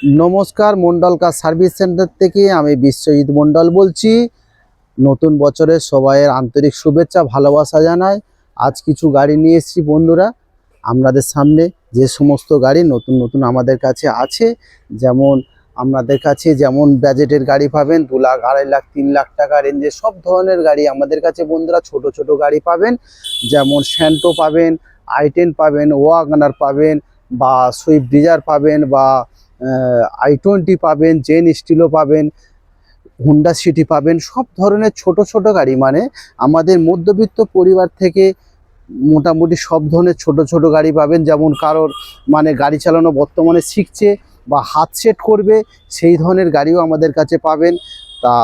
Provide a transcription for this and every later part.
নমস্কার, Mondal car service centre থেকে আমি বিশ্বজিৎ মন্ডল বলছি। নতুন বছরের সবাইয়ের আন্তরিক শুভেচ্ছা ভালোবাসা জানাই। আজ কিছু গাড়ি নিয়ে এসেছি বন্ধুরা আপনাদের সামনে। যে সমস্ত গাড়ি নতুন নতুন আমাদের কাছে আছে, যেমন আপনাদের কাছে যেমন বাজেটের গাড়ি পাবেন 2 লাখ, 2.5 লাখ, 3 লাখ টাকা রেঞ্জে সব ধরনের গাড়ি আমাদের কাছে বন্ধুরা। ছোট ছোট গাড়ি পাবেন, যেমন স্যান্টো পাবেন, i10 পাবেন, ওয়াগনার পাবেন, বা সুইফট ডিজায়ার পাবেন, বা i20 পাবেন, জেন স্টিলও পাবেন, হুন্ডা সিটি পাবেন। সব ধরনের ছোট ছোট গাড়ি, মানে আমাদের মধ্যবিত্ত পরিবার থেকে মোটামুটি সব ধরনের ছোট ছোট গাড়ি পাবেন। যেমন কারোর মানে গাড়ি চালানো বর্তমানে শিখছে বা হাত সেট করবে, সেই ধরনের গাড়িও আমাদের কাছে পাবেন। তা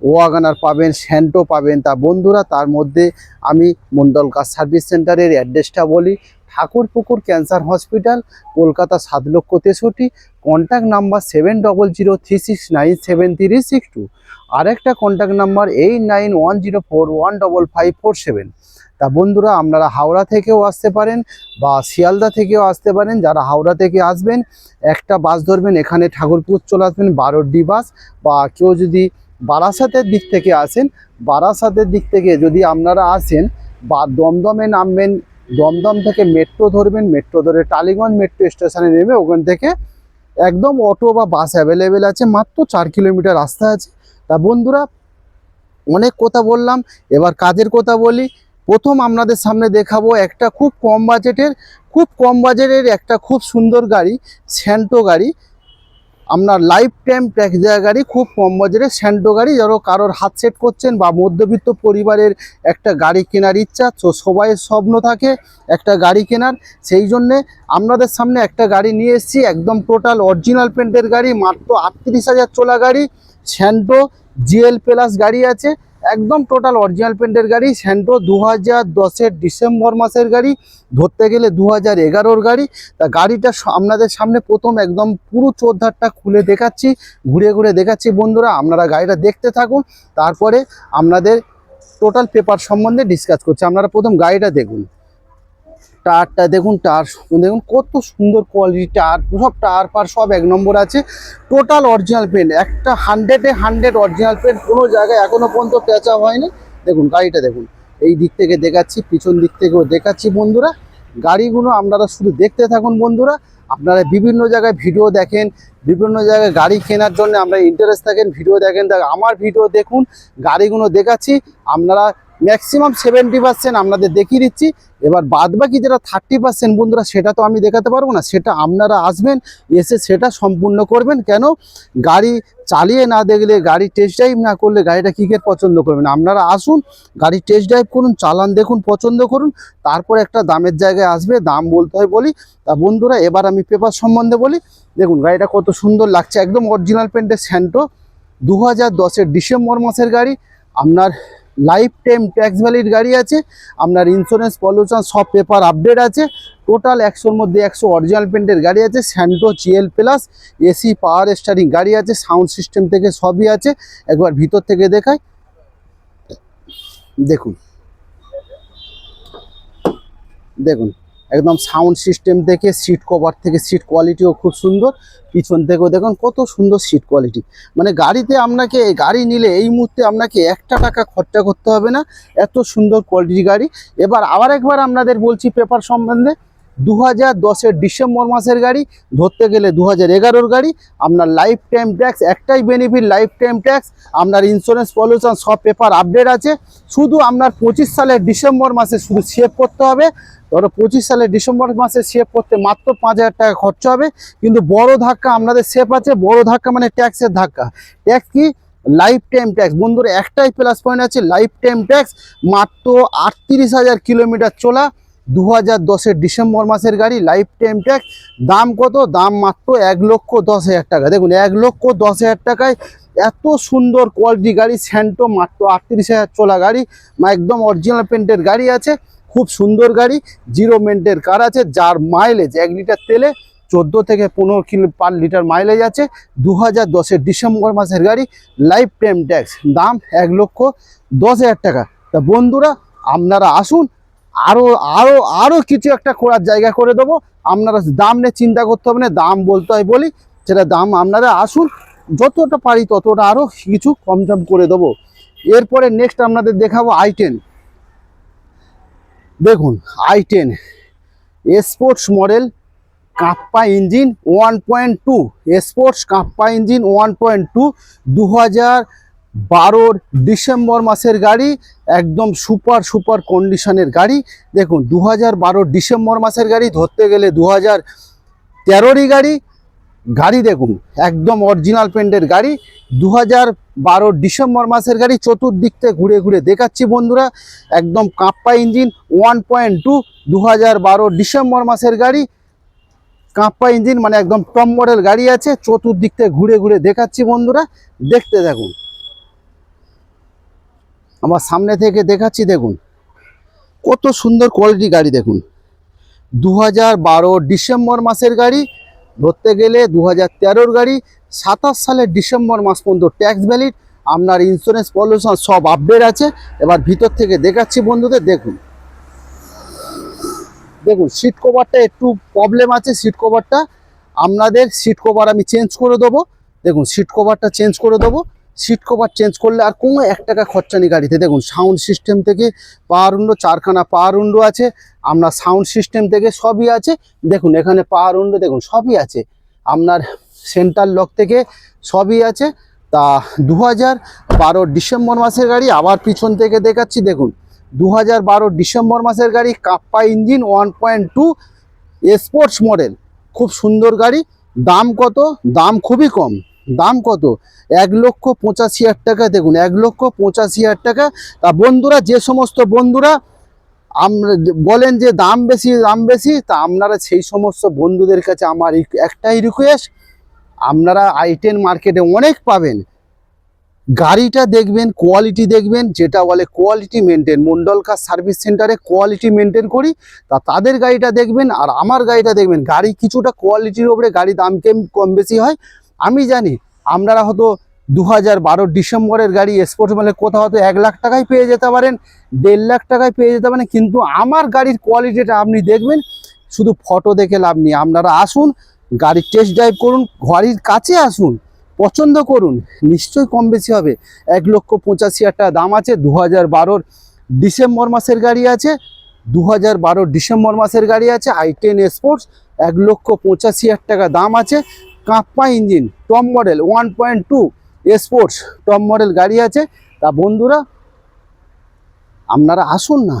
ওয়াগনার পাবেন, স্যান্টো পাবেন। তা বন্ধুরা, তার মধ্যে আমি মন্ডল কার সার্ভিস সেন্টারের অ্যাড্রেসটা বলি। Thakurpukur cancer hospital, Kolkata 7,63,। Contact number 7003697362। আর একটা কন্ট্যাক্ট নাম্বার 8910415547। তা বন্ধুরা, আপনারা হাওড়া থেকেও আসতে পারেন বা শিয়ালদা থেকেও আসতে পারেন। যারা হাওড়া থেকে আসবেন একটা বাস ধরবেন, এখানে ঠাকুরপুর চলে আসবেন 12D বাস। বা কেউ যদি বারাসাতের দিক থেকে আসেন, বারাসাতের দিক থেকে যদি আপনারা আসেন বা দমদমে নামবেন, দমদম থেকে মেট্রো ধরবেন, মেট্রো ধরে টালিগঞ্জ মেট্রো স্টেশনে নেমে ওখান থেকে একদম অটো বা বাস অ্যাভেলেবেল আছে। মাত্র 4 কিলোমিটার রাস্তা আছে। তা বন্ধুরা, অনেক কথা বললাম, এবার কাজের কথা বলি। প্রথম আপনাদের সামনে দেখাবো একটা খুব কম বাজেটের একটা খুব সুন্দর গাড়ি, স্যান্টো গাড়ি। আপনার লাইফ টাইম ট্যাক্স দেওয়া গাড়ি, খুব কম বাজেটের স্যান্টো গাড়ি। যারা কারোর হাত সেট করছেন বা মধ্যবিত্ত পরিবারের একটা গাড়ি কেনার ইচ্ছা, তো সবাইয়ের স্বপ্ন থাকে একটা গাড়ি কেনার। সেই জন্যে আপনাদের সামনে একটা গাড়ি নিয়ে এসেছি, একদম টোটাল অরিজিনাল পেন্টের গাড়ি, মাত্র 38,000 চলা গাড়ি। স্যান্টো জিএল প্লাস গাড়ি আছে, একদম টোটাল অরিজিনাল পেন্টের গাড়ি। স্যান্টো 2010-এর ডিসেম্বর মাসের গাড়ি, ধরতে গেলে 2011-র গাড়ি। তা গাড়িটা আপনাদের সামনে প্রথম একদম পুরো চোদ্ধারটা খুলে দেখাচ্ছি, ঘুরে ঘুরে দেখাচ্ছি বন্ধুরা। আপনারা গাড়িটা দেখতে থাকুন, তারপরে আপনাদের টোটাল পেপার সম্বন্ধে ডিসকাস করছি। আপনারা প্রথম গাড়িটা দেখুন। টায়ারটা দেখুন, টায়ার দেখুন কত সুন্দর কোয়ালিটি টায়ার, সব টায়ার পার সব 1 নম্বর আছে। টোটাল অরিজিনাল পেন্ট, একটা 100-এ 100 অরিজিনাল পেন্ট, কোনো জায়গায় এখনো পর্যন্ত প্যাঁচা হয়নি। দেখুন গাড়িটা দেখুন, এই দিক থেকে দেখাচ্ছি, পিছন দিক থেকেও দেখাচ্ছি বন্ধুরা। গাড়িগুলো আপনারা শুধু দেখতে থাকুন বন্ধুরা। আপনারা বিভিন্ন জায়গায় ভিডিও দেখেন, বিভিন্ন জায়গায় গাড়ি কেনার জন্য আমরা ইন্টারেস্ট থাকেন, ভিডিও দেখেন। আমার ভিডিও দেখুন, গাড়িগুলো দেখাচ্ছি। আপনারা ম্যাক্সিমাম 70% আপনাদের দেখিয়ে দিচ্ছি। এবার বাদবাকি যেটা 30% বন্ধুরা, সেটা তো আমি দেখাতে পারবো না, সেটা আপনারা আসবেন, এসে সেটা সম্পূর্ণ করবেন। কেন, গাড়ি চালিয়ে না দেখলে, গাড়ি টেস্ট ড্রাইভ না করলে গাড়িটা কী করে পছন্দ করবেন। আপনারা আসুন, গাড়ি টেস্ট ড্রাইভ করুন, চালান দেখুন, পছন্দ করুন, তারপর একটা দামের জায়গায় আসবে, দাম বলতে হয় বলি। তা বন্ধুরা, এবার আমি পেপার সম্বন্ধে বলি। দেখুন গাড়িটা কত সুন্দর লাগছে, একদম অরিজিনাল পেন্টের স্যান্টো, 2010-এর ডিসেম্বর মাসের গাড়ি। আপনার লাইফ টাইম ট্যাক্স ভ্যালিড গাড়ি আছে, আপনার ইন্স্যুরেন্স পলিউশন সব পেপার আপডেট আছে। টোটাল 100-র মধ্যে 100 অরিজিনাল পেন্টের গাড়ি আছে। Santro GL plus, AC power steering গাড়ি আছে, সাউন্ড সিস্টেম থেকে সবই আছে। একবার ভিতর থেকে দেখাই, দেখুন দেখুন একদম সাউন্ড সিস্টেম থেকে, সিট কভার থেকে, সিট কোয়ালিটিও খুব সুন্দর। পিছন থেকেও দেখুন কত সুন্দর সিট কোয়ালিটি। মানে গাড়িতে আপনাকে, গাড়ি নিলে এই মুহূর্তে আপনাকে 1 টাকা খরচা করতে হবে না, এত সুন্দর কোয়ালিটি গাড়ি। এবার আবার একবার আপনাদের বলছি পেপার সম্বন্ধে। 2010-এর ডিসেম্বর মাসের গাড়ি, ধরতে গেলে 2011-র গাড়ি। আপনার লাইফ টাইম ট্যাক্স, একটাই বেনিফিট, লাইফ টাইম ট্যাক্স। আপনার ইন্স্যুরেন্স পলিউশন সব পেপার আপডেট আছে। শুধু আপনার 25 সালের ডিসেম্বর মাসে শুধু সেভ করতে হবে। ধরো 25 সালের ডিসেম্বর মাসে সেভ করতে মাত্র 5,000 টাকা খরচা হবে। কিন্তু বড় ধাক্কা আপনাদের সেভ আছে, বড় ধাক্কা মানে ট্যাক্সের ধাক্কা। ট্যাক্স কি, লাইফ টাইম ট্যাক্স বন্ধুরা, একটাই প্লাস পয়েন্ট আছে, লাইফ টাইম ট্যাক্স। মাত্র 38,000 কিলোমিটার চলা, 2010-এর ডিসেম্বর মাসের গাড়ি, লাইফ টাইম ট্যাক্স। দাম কত, দাম মাত্র 1,10,000 টাকা। দেখুন 1,10,000 টাকায় এত সুন্দর কোয়ালিটি গাড়ি স্যান্টো, মাত্র 38,000 চলা গাড়ি, একদম অরিজিনাল পেন্টের গাড়ি আছে। খুব সুন্দর গাড়ি, 0 মেন্টের কার আছে, যার মাইলেজ 1 লিটার তেলে 14 থেকে 15 কিলো পার লিটার মাইলেজ আছে। 2010-এর ডিসেম্বর মাসের গাড়ি, লাইফ টাইম ট্যাক্স, দাম 1,10,000 টাকা। তা বন্ধুরা, আপনারা আসুন, আরও আরও আরও কিছু একটা করার জায়গা করে দেবো। আপনারা দাম নিয়ে চিন্তা করতে হবে না, দাম বলতে হয় বলি। সেটা দাম আপনারা আসুন, যতটা পারি ততটা আরও কিছু কম দাম করে দেবো। এরপরে নেক্সট আপনাদের দেখাবো i10। দেখুন i10 sports model, kappa engine 1.2, sports kappa engine 1.2, 2012 December মাসের গাড়ি, একদম সুপার কন্ডিশনের গাড়ি। দেখুন 2012 ডিসেম্বর মাসের গাড়ি, ধরতে গেলে 2013 গাড়ি। গাড়ি দেখুন একদম অরিজিনাল পেন্টের গাড়ি, 2012 ডিসেম্বর মাসের গাড়ি। চতুর্দিক থেকে ঘুরে ঘুরে দেখাচ্ছি বন্ধুরা, একদম কাপ্পা ইঞ্জিন 1.2, 2012 ডিসেম্বর মাসের গাড়ি। কাপ্পা ইঞ্জিন মানে একদম টপ মডেল গাড়ি আছে। চতুর্দিক থেকে ঘুরে ঘুরে দেখাচ্ছি বন্ধুরা, দেখতে দেখুন, আমার সামনে থেকে দেখাচ্ছি। দেখুন কত সুন্দর কোয়ালিটি গাড়ি। দেখুন 2012 ডিসেম্বর মাসের গাড়ি, ধরতে গেলে 2013 গাড়ি। 27 সালের ডিসেম্বর মাস পর্যন্ত ট্যাক্স ভ্যালিড, আপনার ইন্স্যুরেন্স পলিউশন সব আপডেট আছে। এবার ভিতর থেকে দেখাচ্ছি বন্ধুদের। দেখুন দেখুন সিট কভারটা একটু প্রবলেম আছে। সিট কভারটা আপনাদের সিট কভার আমি চেঞ্জ করে দেবো। দেখুন সিট কভারটা চেঞ্জ করে দেবো। সিট কভার চেঞ্জ করলে আর কোনো 1 টাকা খরচা নেই গাড়িতে। দেখুন সাউন্ড সিস্টেম থেকে পাওয়ার উইন্ডো, 4খানা পাওয়ার উইন্ডো আছে। আপনার সাউন্ড সিস্টেম থেকে সবই আছে। দেখুন এখানে পাওয়ার উইন্ডো দেখুন সবই আছে, আপনার সেন্টার লক থেকে সবই আছে। তা 2012 ডিসেম্বর মাসের গাড়ি। আবার পিছন থেকে দেখাচ্ছি। দেখুন 2012 ডিসেম্বর মাসের গাড়ি, কাপ্পা ইঞ্জিন 1.2, স্পোর্টস মডেল, খুব সুন্দর গাড়ি। দাম কত? দাম খুবই কম। দাম কত? 1,85,000 টাকা। দেখুন 1,85,000 টাকা। তা বন্ধুরা, যে সমস্ত বন্ধুরা আমরা বলেন যে দাম বেশি দাম বেশি, তা আপনারা সেই সমস্ত বন্ধুদের কাছে আমার একটাই রিকোয়েস্ট, আপনারা i10 মার্কেটে অনেক পাবেন। গাড়িটা দেখবেন, কোয়ালিটি দেখবেন, যেটা বলে quality maintain. Mondal car service সেন্টারে কোয়ালিটি মেনটেন করি, তা তাদের গাড়িটা দেখবেন আর আমার গাড়িটা দেখবেন। গাড়ি কিছুটা কোয়ালিটির উপরে গাড়ি দাম কম বেশি হয় আমি জানি। আপনারা হয়তো 2012 ডিসেম্বরের গাড়ি স্পোর্টস মানে কোথাও হয়তো 1 লাখ টাকায় পেয়ে যেতে পারেন, 1.5 লাখ টাকায় পেয়ে যেতে পারেন, কিন্তু আমার গাড়ির কোয়ালিটিটা আপনি দেখবেন। শুধু ফটো দেখে লাভ নেই, আপনারা আসুন, গাড়ির টেস্ট ড্রাইভ করুন, গাড়ির কাছে আসুন, পছন্দ করুন, নিশ্চয়ই কম বেশি হবে। 1,85,000 টাকা দাম আছে। 2012 ডিসেম্বর মাসের গাড়ি আছে। 2012 ডিসেম্বর মাসের গাড়ি আছে i10 স্পোর্টস, 1,85,000 টাকা দাম আছে। Kappa engine top model 1.2 sports top model গাড়ি আছে। তা বন্ধুরা আপনারা আসুন না,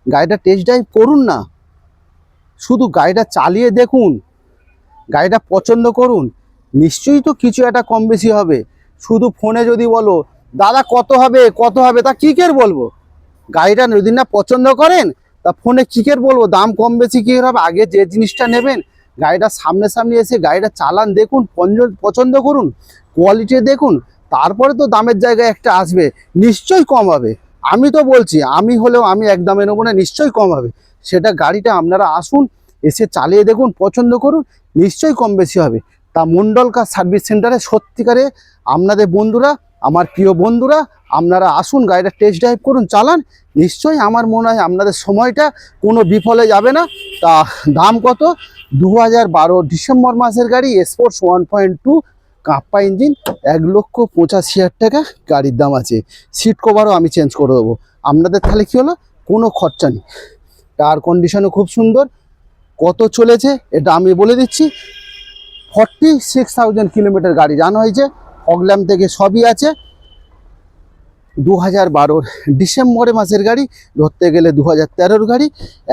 গাড়িটা টেস্ট ড্রাইভ করুন না, শুধু গাড়িটা চালিয়ে দেখুন, গাড়িটা পছন্দ করুন, নিশ্চয়ই তো কিছু একটা কম বেশি হবে। শুধু ফোনে যদি বলো দাদা কত হবে কত হবে, তা কী করে বলবো? গাড়িটা যদি না পছন্দ করেন তা ফোনে কী করে বলবো দাম কম বেশি কী হবে? আগে যে জিনিসটা নেবেন, গাড়িটা সামনে এসে গাড়িটা চালান, দেখুন, পছন্দ করুন, কোয়ালিটি দেখুন, তারপরে তো দামের জায়গায় একটা আসবে, নিশ্চয়ই কম হবে। আমি তো বলছি, আমি হলেও আমি এক দামে নেবো না, নিশ্চয়ই কম হবে। সেটা গাড়িটা আপনারা আসুন, এসে চালিয়ে দেখুন, পছন্দ করুন, নিশ্চয়ই কম বেশি হবে। তা মন্ডল কার সার্ভিস সেন্টারে সত্যিকারে আপনাদের বন্ধুরা, আমার প্রিয় বন্ধুরা, আপনারা আসুন, গাড়িটা টেস্ট ড্রাইভ করুন, চালান, নিশ্চয়ই আমার মনে হয় আপনাদের সময়টা কোনো বিফলে যাবে না। তা দাম কত? 2012 ডিসেম্বর মাসের গাড়ি, স্পোর্টস 1.2, কাপ্পা ইঞ্জিন, 1,85,000 টাকা গাড়ির দাম আছে। সিট কভারও আমি চেঞ্জ করে দেবো আপনাদের। তাহলে কী হলো? কোনো খরচা নেই। টায়ার কন্ডিশনও খুব সুন্দর। কত চলেছে এটা আমি বলে দিচ্ছি, 46,000 কিলোমিটার গাড়ি রান হয়েছে। অগল্যাম থেকে সবই আছে। 2012 ডিসেম্বর মাসের গাড়ি, ধরতে গেলে 2013 গাড়ি,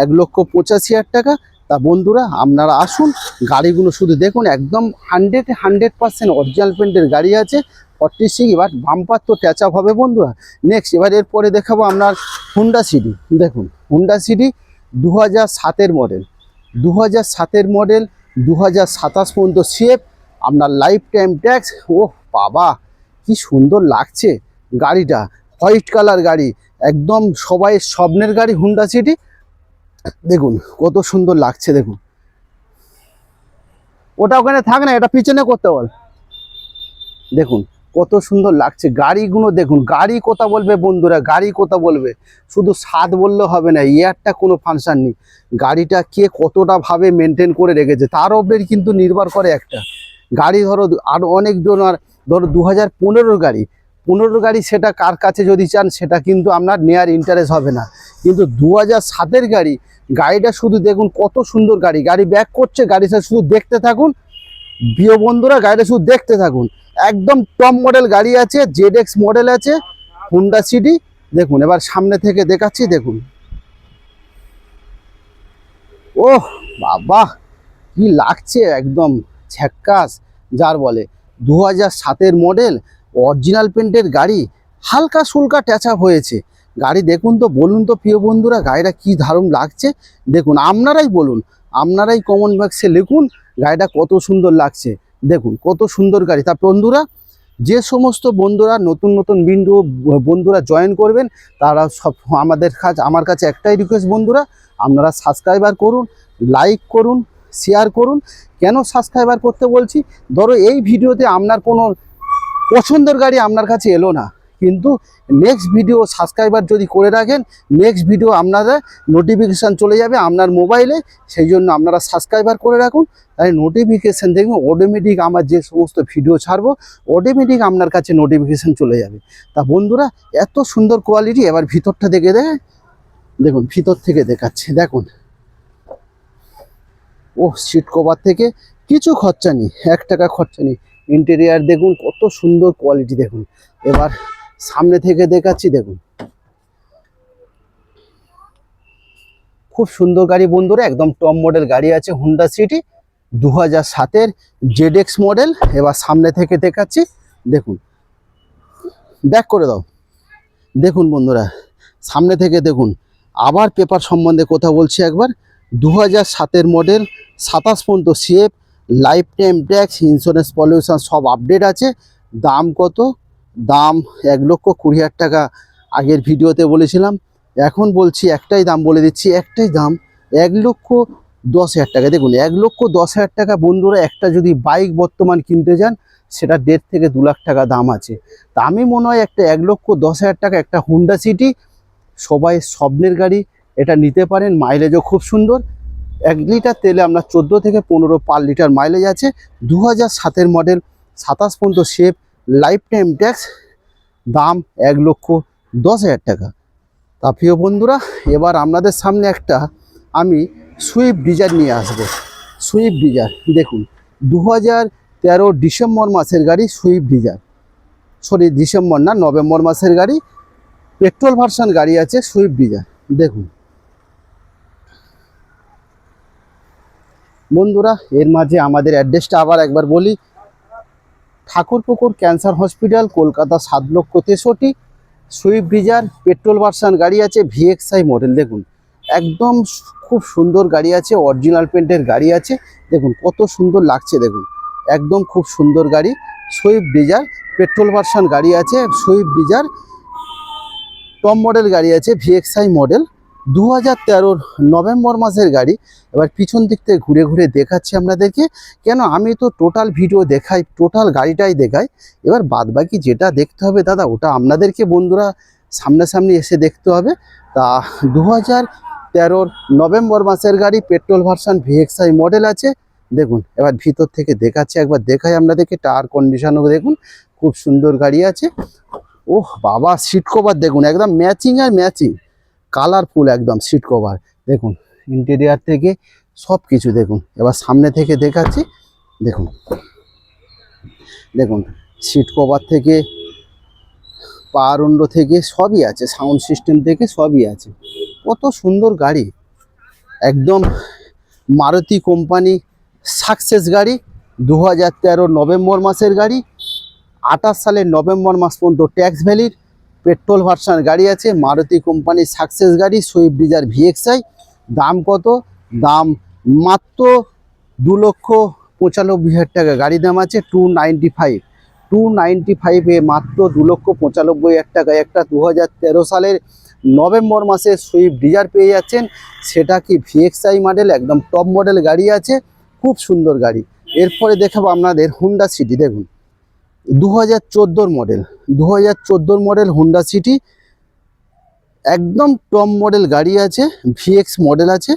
1,85,000 টাকা। তা বন্ধুরা আপনারা আসুন, গাড়িগুলো শুধু দেখুন, একদম 100% অরিজিনাল পেন্টের গাড়ি আছে। 46, এবার বাম্পার তো ট্যাচ আপ হবে বন্ধুরা। নেক্সট এবার এরপরে দেখাবো আপনার হুন্ডা সিটি। দেখুন হুন্ডা সিটি 2007-এর মডেল, 2007-এর মডেল, 2027 পর্যন্ত সেফ, আপনার লাইফ টাইম ট্যাক্স। ও বাবা কি সুন্দর লাগছে গাড়িটা, হোয়াইট কালার গাড়ি, একদম সবাই স্বপ্নের গাড়ি হুন্ডা সিটি। দেখুন কত সুন্দর লাগছে। দেখুন ওটা ওখানে থাক না, এটা পিছনে করতে বল। দেখুন কত সুন্দর লাগছে গাড়িগুলো। দেখুন গাড়ি কথা বলবে বন্ধুরা, গাড়ি কথা বলবে, শুধু স্বাদ বললে হবে না, ইয়ারটা কোনো ফাংশন নেই। গাড়িটা কে কতটা ভাবে মেনটেন করে রেখেছে তার উপরে কিন্তু নির্ভর করে একটা গাড়ি ধরো আর অনেকজন আর ধরো 2015 গাড়ি 15 গাড়ি, সেটা কার কাছে যদি চান সেটা কিন্তু আপনার নেয়ার ইন্টারেস্ট হবে না। কিন্তু 2007 গাড়ি, গাড়িটা শুধু দেখুন কত সুন্দর গাড়ি। গাড়ি ব্যাক করছে, গাড়িটা শুধু দেখতে থাকুন প্রিয় বন্ধুরা, গাড়িটা শুধু দেখতে থাকুন। একদম টপ মডেল গাড়ি আছে, ZX মডেল আছে, হুন্ডা সিটি। দেখুন এবার সামনে থেকে দেখাচ্ছি, দেখুন ওহ বাবা কি লাগছে, একদম ঝ্যাক্কাস যার বলে। 2007 মডেল, অরিজিনাল পেন্টের গাড়ি, হালকা সুলকা ট্যাচ আপ হয়েছে গাড়ি। দেখুন তো, বলুন তো প্রিয় বন্ধুরা গাড়িটা কি দারুণ লাগছে। দেখুন আপনারাই বলুন, আপনারাই কমেন্ট বক্সে লিখুন গাড়িটা কত সুন্দর লাগছে। দেখুন কত সুন্দর গাড়ি। তা বন্ধুরা, যে সমস্ত বন্ধুরা নতুন নতুন বন্ধুরা জয়েন করবেন, তারা সব আমার কাছে একটাই রিকোয়েস্ট বন্ধুরা, আপনারা সাবস্ক্রাইবার করুন, লাইক করুন, শেয়ার করুন। কেন সাবস্ক্রাইবার করতে বলছি, ধরো এই ভিডিওতে আপনার কোনো পছন্দের গাড়ি আপনার কাছে এলো না, কিন্তু নেক্সট ভিডিও সাবস্ক্রাইবার যদি করে রাখেন, নেক্সট ভিডিও আপনারা নোটিফিকেশান চলে যাবে আপনার মোবাইলে। সেই জন্য আপনারা সাবস্ক্রাইবার করে রাখুন, তাই নোটিফিকেশান দেখবেন অটোমেটিক আমার যে সমস্ত ভিডিও ছাড়বো অটোমেটিক আপনার কাছে নোটিফিকেশান চলে যাবে। তা বন্ধুরা এত সুন্দর কোয়ালিটি, এবার ভিতরটা দেখুন ভিতর থেকে দেখাচ্ছে। দেখুন ও সিট কভার থেকে কিছু খরচা নেই, 1 টাকা খরচা নেই। ইন্টেরিয়ার দেখুন কত সুন্দর কোয়ালিটি। দেখুন এবার সামনে থেকে দেখাচ্ছি, দেখুন খুব সুন্দর গাড়ি বন্ধুরা, একদম টপ মডেল গাড়ি আছে, হুন্ডা সিটি 2007 ZX মডেল। এবার সামনে থেকে দেখাচ্ছি, দেখুন ব্যাক করে দাও। দেখুন বন্ধুরা সামনে থেকে দেখুন, আবার পেপার সম্বন্ধে কথা বলছি একবার। 2007 মডেল, 27 পর্যন্ত CF, life time tax, insurance, pollution সব আপডেট আছে। দাম কত? দাম 1,20,000 টাকা আগের ভিডিওতে বলেছিলাম, এখন বলছি একটাই দাম বলে দিচ্ছি, একটাই দাম 1,10,000 টাকা। দেখুন 1,10,000 টাকা বন্ধুরা, একটা যদি বাইক বর্তমান কিনতে যান সেটা 1.5 থেকে 2 লাখ টাকা দাম আছে। তা আমি মনে হয় একটা 1,10,000 টাকা একটা হুন্ডা সিটি সবাই স্বপ্নের গাড়ি, এটা নিতে পারেন। মাইলেজও খুব সুন্দর, 1 লিটার তেলে আমরা 14 থেকে 15 পার লিটার মাইলেজ আছে। 2007 মডেল, 27 পর্যন্ত শেপ, লাইফ টাইম ট্যাক্স, দাম 1,10,000 টাকা। তা প্রিয় বন্ধুরা এবার আপনাদের সামনে একটা আমি সুইফট ডিজায়ার নিয়ে আসবো। সুইফট ডিজায়ার দেখুন 2013 ডিসেম্বর মাসের গাড়ি, সুইফট ডিজায়ার, সরি ডিসেম্বর না, নভেম্বর মাসের গাড়ি, পেট্রোল ভার্সন গাড়ি আছে সুইফট ডিজায়ার। দেখুন বন্ধুরা এর মাঝে আমাদের অ্যাড্রেসটা আবার একবার বলি, Thakurpukur cancer hospital, Kolkata 7,63,000। Swift Dzire petrol version গাড়ি আছে, VXI মডেল। দেখুন একদম খুব সুন্দর গাড়ি আছে, অরিজিনাল পেন্টের গাড়ি আছে। দেখুন কত সুন্দর লাগছে, দেখুন একদম খুব সুন্দর গাড়ি। সুইফট ডিজায়ার পেট্রোল ভার্সন গাড়ি আছে, সুইফট ডিজায়ার টপ মডেল গাড়ি আছে, VXI মডেল, 2013 নভেম্বর মাসের গাড়ি। এবার পিছন দিক থেকে ঘুরে ঘুরে দেখাচ্ছি আপনাদেরকে, কেন আমি তো টোটাল ভিডিও দেখাই, টোটাল গাড়িটাই দেখাই। এবার বাদ বাকি যেটা দেখতে হবে দাদা ওটা আপনাদেরকে বন্ধুরা সামনাসামনি এসে দেখতে হবে। তা 2013 নভেম্বর মাসের গাড়ি, পেট্রোল ভার্সন, VXI মডেল আছে। দেখুন এবার ভিতর থেকে দেখাচ্ছি, একবার দেখাই আপনাদেরকে। টায়ার কন্ডিশনও দেখুন খুব সুন্দর গাড়ি আছে। ওহ বাবা সিট কভার দেখুন একদম ম্যাচিং আর ম্যাচিং, কালারফুল একদম সিট কভার। দেখুন ইন্টেরিয়ার থেকে সব কিছু দেখুন। এবার সামনে থেকে দেখাচ্ছি, দেখুন দেখুন সিট কভার থেকে পাওয়ার উইন্ডো থেকে সবই আছে, সাউন্ড সিস্টেম থেকে সবই আছে। কত সুন্দর গাড়ি, একদম মারুতি কোম্পানি সাকসেস গাড়ি, 2013 নভেম্বর মাসের গাড়ি, 28 সালের নভেম্বর মাস পর্যন্ত ট্যাক্স ভ্যালিড, পেট্রোল ভার্সন গাড়ি আছে, মারুতি কোম্পানি সাকসেস গাড়ি, সুইফট ডিজায়ার VXI। দাম কত? দাম মাত্র 2,95,000 টাকা গাড়ি দাম আছে। 295 মাত্র 2,95,000 টাকা একটা 2013 সালের নভেম্বর মাসে সুইফট ডিজায়ার পেয়ে যাচ্ছেন। সেটা কি VXI মডেল, একদম টপ মডেল গাড়ি আছে, খুব সুন্দর গাড়ি। এরপরে দেখাবো আপনাদের হুন্ডা সিটি। দেখুন 2014 মডেল, 2014 মডেল হুন্ডা সিটি, একদম টপ মডেল গাড়ি আছে, VX মডেল আছে।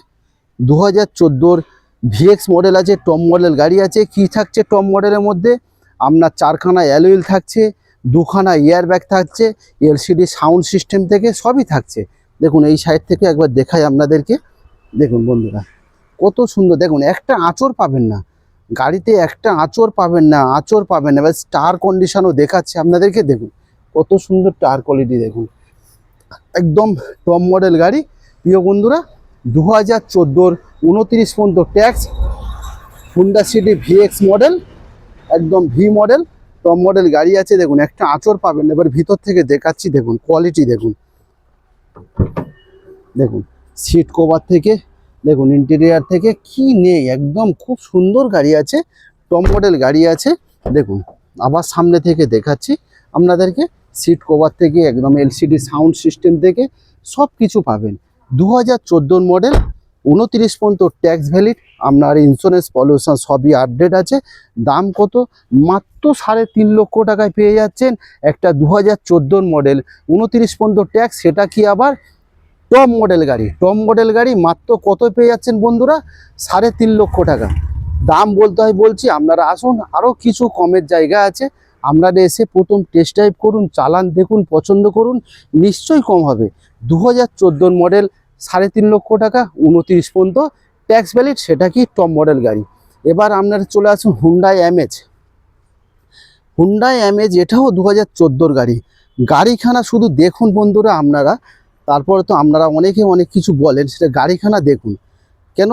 2014 ভিএক্স মডেল আছে, টপ মডেল গাড়ি আছে। কি থাকছে টপ মডেলের মধ্যে? আপনার 4খানা অ্যালুইল থাকছে, 2খানা এয়ার ব্যাগ থাকছে, এলসিডি সাউন্ড সিস্টেম থেকে সবই থাকছে। দেখুন এই সাইড থেকে একবার দেখাই আপনাদেরকে। দেখুন বন্ধুরা কত সুন্দর, দেখুন একটা আঁচড় পাবেন না গাড়িতে, একটা আঁচড় পাবেন না, আঁচড় পাবেন না। এবার টায়ার কন্ডিশনও দেখাচ্ছে আপনাদেরকে। দেখুন কত সুন্দর টায়ার কোয়ালিটি, দেখুন একদম টপ মডেল গাড়ি। প্রিয় বন্ধুরা 2014 29 পর্যন্ত tax, Honda city VX model, একদম ভি মডেল টপ মডেল গাড়ি আছে। দেখুন একটা আঁচড় পাবেন না। এবার ভিতর থেকে দেখাচ্ছি, দেখুন কোয়ালিটি দেখুন, দেখুন সিট কভার থেকে, দেখুন ইন্টেরিয়ার থেকে কি নেই, একদম খুব সুন্দর গাড়ি আছে, টপ মডেল গাড়ি আছে। দেখুন আবার সামনে থেকে দেখাচ্ছি আপনাদেরকে, সিট কভার থেকে একদম এলসিডি সাউন্ড সিস্টেম থেকে সব কিছু পাবেন। 2014 মডেল, 29 পর্যন্ত ট্যাক্স ভ্যালিড, আপনার ইন্স্যুরেন্স পলিউশন সবই আপডেট আছে। দাম কত? মাত্র 3.5 লক্ষ টাকায় পেয়ে যাচ্ছেন একটা 2014 মডেল, 29 পর্যন্ত ট্যাক্স। সেটা কি আবার টপ মডেল গাড়ি। টপ মডেল গাড়ি মাত্র কত পেয়ে যাচ্ছেন বন্ধুরা? 3.5 লক্ষ টাকা। দাম বলতে হয় বলছি, আপনারা আসুন, আরও কিছু কমের জায়গা আছে। আপনারা এসে প্রথম টেস্ট ড্রাইভ করুন, চালান দেখুন, পছন্দ করুন, নিশ্চয়ই কম হবে। 2014 মডেল, 3.5 লক্ষ টাকা, 29 পর্যন্ত ট্যাক্স ভ্যালিড, সেটা কি টপ মডেল গাড়ি। এবার আপনারা চলে আসুন হুন্ডাই অ্যামেজ। হুন্ডাই অ্যামেজ এটাও 2014 গাড়ি। গাড়িখানা শুধু দেখুন বন্ধুরা আপনারা, তারপরে তো আপনারা অনেকে অনেক কিছু বলেন, সেটা গাড়িখানা দেখুন। কেন?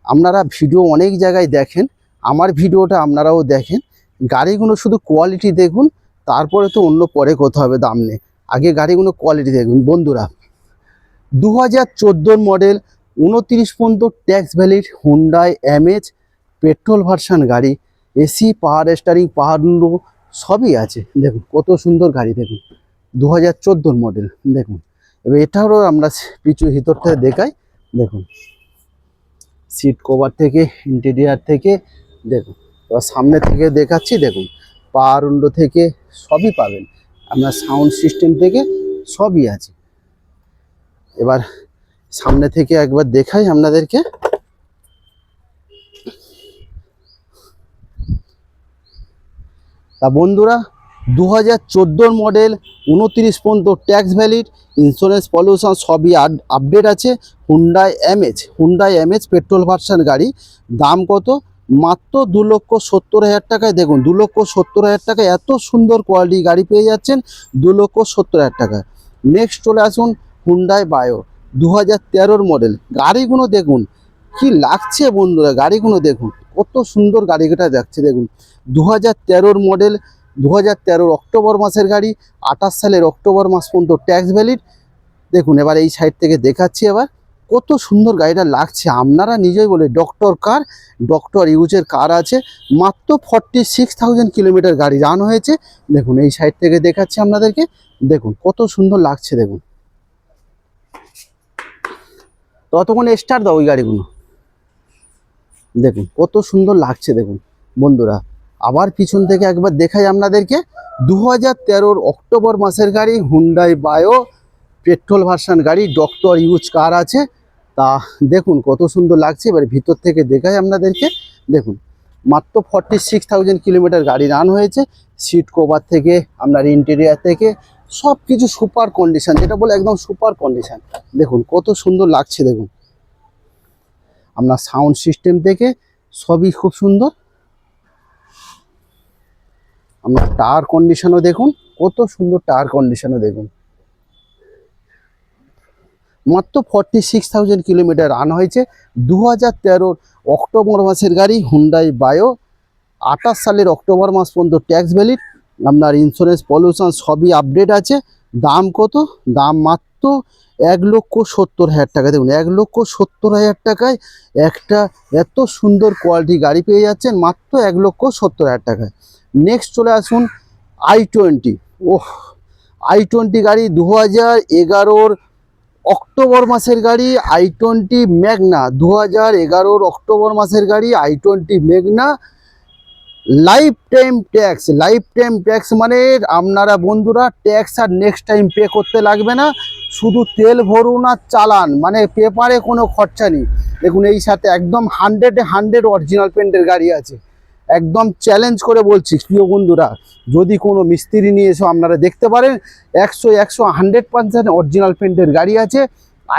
আপনারা ভিডিও অনেক জায়গায় দেখেন, আমার ভিডিওটা আপনারাও দেখেন, গাড়িগুলো শুধু কোয়ালিটি দেখুন, তারপরে তো অন্য পরে কথা হবে, দাম নেই, আগে গাড়িগুলো কোয়ালিটি দেখুন বন্ধুরা। 2014 মডেল, 29 পর্যন্ত tax valid Hyundai Amaze petrol version গাড়ি, AC, power steering, power window সবই আছে। দেখুন কত সুন্দর গাড়ি, দেখুন 2014 মডেল। দেখুন এবার এটারও আমরা পিছু ভিতর থেকে দেখাই। দেখুন সিট কভার থেকে, ইন্টেরিয়ার থেকে, দেখুন এবার সামনে থেকে দেখাচ্ছি। দেখুন পাওয়ার উইন্ডো থেকে সবই পাবেন, আপনার সাউন্ড সিস্টেম থেকে সবই আছে। এবার সামনে থেকে একবার দেখাই আপনাদেরকে। তা বন্ধুরা 2014 মডেল, 29 পর্যন্ত ট্যাক্স ভ্যালিড, ইন্স্যুরেন্স পলিউশন সবই আপডেট আছে। হুন্ডাই অ্যামেজ পেট্রোল ভার্সন গাড়ি। দাম কত? মাত্র 2,70,000 টাকায়। দেখুন 2,70,000 টাকায় এত সুন্দর কোয়ালিটি গাড়ি পেয়ে যাচ্ছেন 2,70,000 টাকায়। নেক্সট চলে আসুন হুন্ডাই বায়ো, 2013 মডেল। গাড়িগুলো দেখুন কি লাগছে বন্ধুরা, গাড়িগুলো দেখুন কত সুন্দর গাড়িটা যাচ্ছে। দেখুন 2013 মডেল, 2013 অক্টোবর মাসের গাড়ি, 28 সালের অক্টোবর মাস পর্যন্ত ট্যাক্স ভ্যালিড। দেখুন এবার এই সাইড থেকে দেখাচ্ছি, এবার কত সুন্দর গাড়িটা লাগছে। আপনারা নিজেই বলে ডক্টর ইউজের কার আছে, মাত্র 46,000 কিলোমিটার গাড়ি রান হয়েছে। দেখুন এই সাইড থেকে দেখাচ্ছি আপনাদেরকে, দেখুন কত সুন্দর লাগছে। দেখুন ততক্ষণ স্টার্ট দাও ওই গাড়িগুলো, দেখুন কত সুন্দর লাগছে। দেখুন বন্ধুরা আবার পিছন থেকে একবার দেখাই আপনাদেরকে, 2013 অক্টোবর মাসের গাড়ি, হুন্ডাই বায়ো পেট্রোল ভার্সন গাড়ি, ডক্টর ইউজ কার আছে। তা দেখুন কত সুন্দর লাগছে। এবার ভিতর থেকে দেখাই আপনাদেরকে। দেখুন মাত্র 46,000 কিলোমিটার গাড়ি রান হয়েছে। সিট কভার থেকে, আপনার ইন্টেরিয়ার থেকে সব কিছু সুপার কন্ডিশন, যেটা বলে একদম সুপার কন্ডিশন। দেখুন কত সুন্দর লাগছে। দেখুন আপনার সাউন্ড সিস্টেম থেকে সবই খুব সুন্দর। আপনার টায়ার কন্ডিশনও দেখুন কত সুন্দর, টায়ার কন্ডিশনও দেখুন। মাত্র 46,000 কিলোমিটার রান হয়েছে। 2013 অক্টোবর মাসের গাড়ি, হুন্ডাই বায়ো, 28 সালের অক্টোবর মাস পর্যন্ত ট্যাক্স ভ্যালিড, আপনার ইন্স্যুরেন্স পলিউশন সবই আপডেট আছে। দাম কত? দাম মাত্র 1,70,000 টাকা। দেখুন 1,70,000 টাকায় একটা এত সুন্দর কোয়ালিটি গাড়ি পেয়ে যাচ্ছেন মাত্র 1,70,000 টাকায়। নেক্সট চলে আসুন i20। ওহ, i20 গাড়ি 2011 অক্টোবর মাসের গাড়ি, i20 ম্যাগনা, 2011 অক্টোবর মাসের গাড়ি, i20 Magna, life time tax মানে আপনারা বন্ধুরা ট্যাক্স আর নেক্সট টাইম পে করতে লাগবে না, শুধু তেল ভরুন আর চালান, মানে পেপারে কোনো খরচা নেই। দেখুন এই সাথে একদম 100 অরিজিনাল পেন্টের গাড়ি আছে। একদম চ্যালেঞ্জ করে বলছি প্রিয় বন্ধুরা, যদি কোনো মিস্ত্রি নিয়ে এসো আপনারা দেখতে পারেন, 100 অরিজিনাল পেন্টের গাড়ি আছে।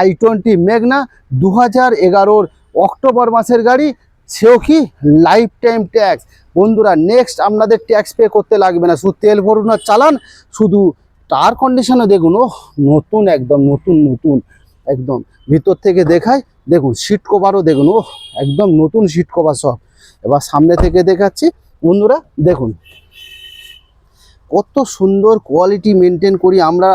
i20 মেঘনা 2011 অক্টোবর মাসের গাড়ি, সেও কি লাইফ টাইম ট্যাক্স। বন্ধুরা নেক্সট আপনাদের ট্যাক্স পে করতে লাগবে না, শুধু তেল ভরুন আর চালান। শুধু টায়ার কন্ডিশনও দেখুন, ও নতুন, একদম নতুন নতুন একদম। ভিতর থেকে দেখায়, দেখুন সিট কভারও দেখুন, ও একদম নতুন সিট কভার সব। এবার সামনে থেকে দেখাচ্ছি বন্ধুরা, দেখুন কত সুন্দর কোয়ালিটি মেনটেন করি আমরা।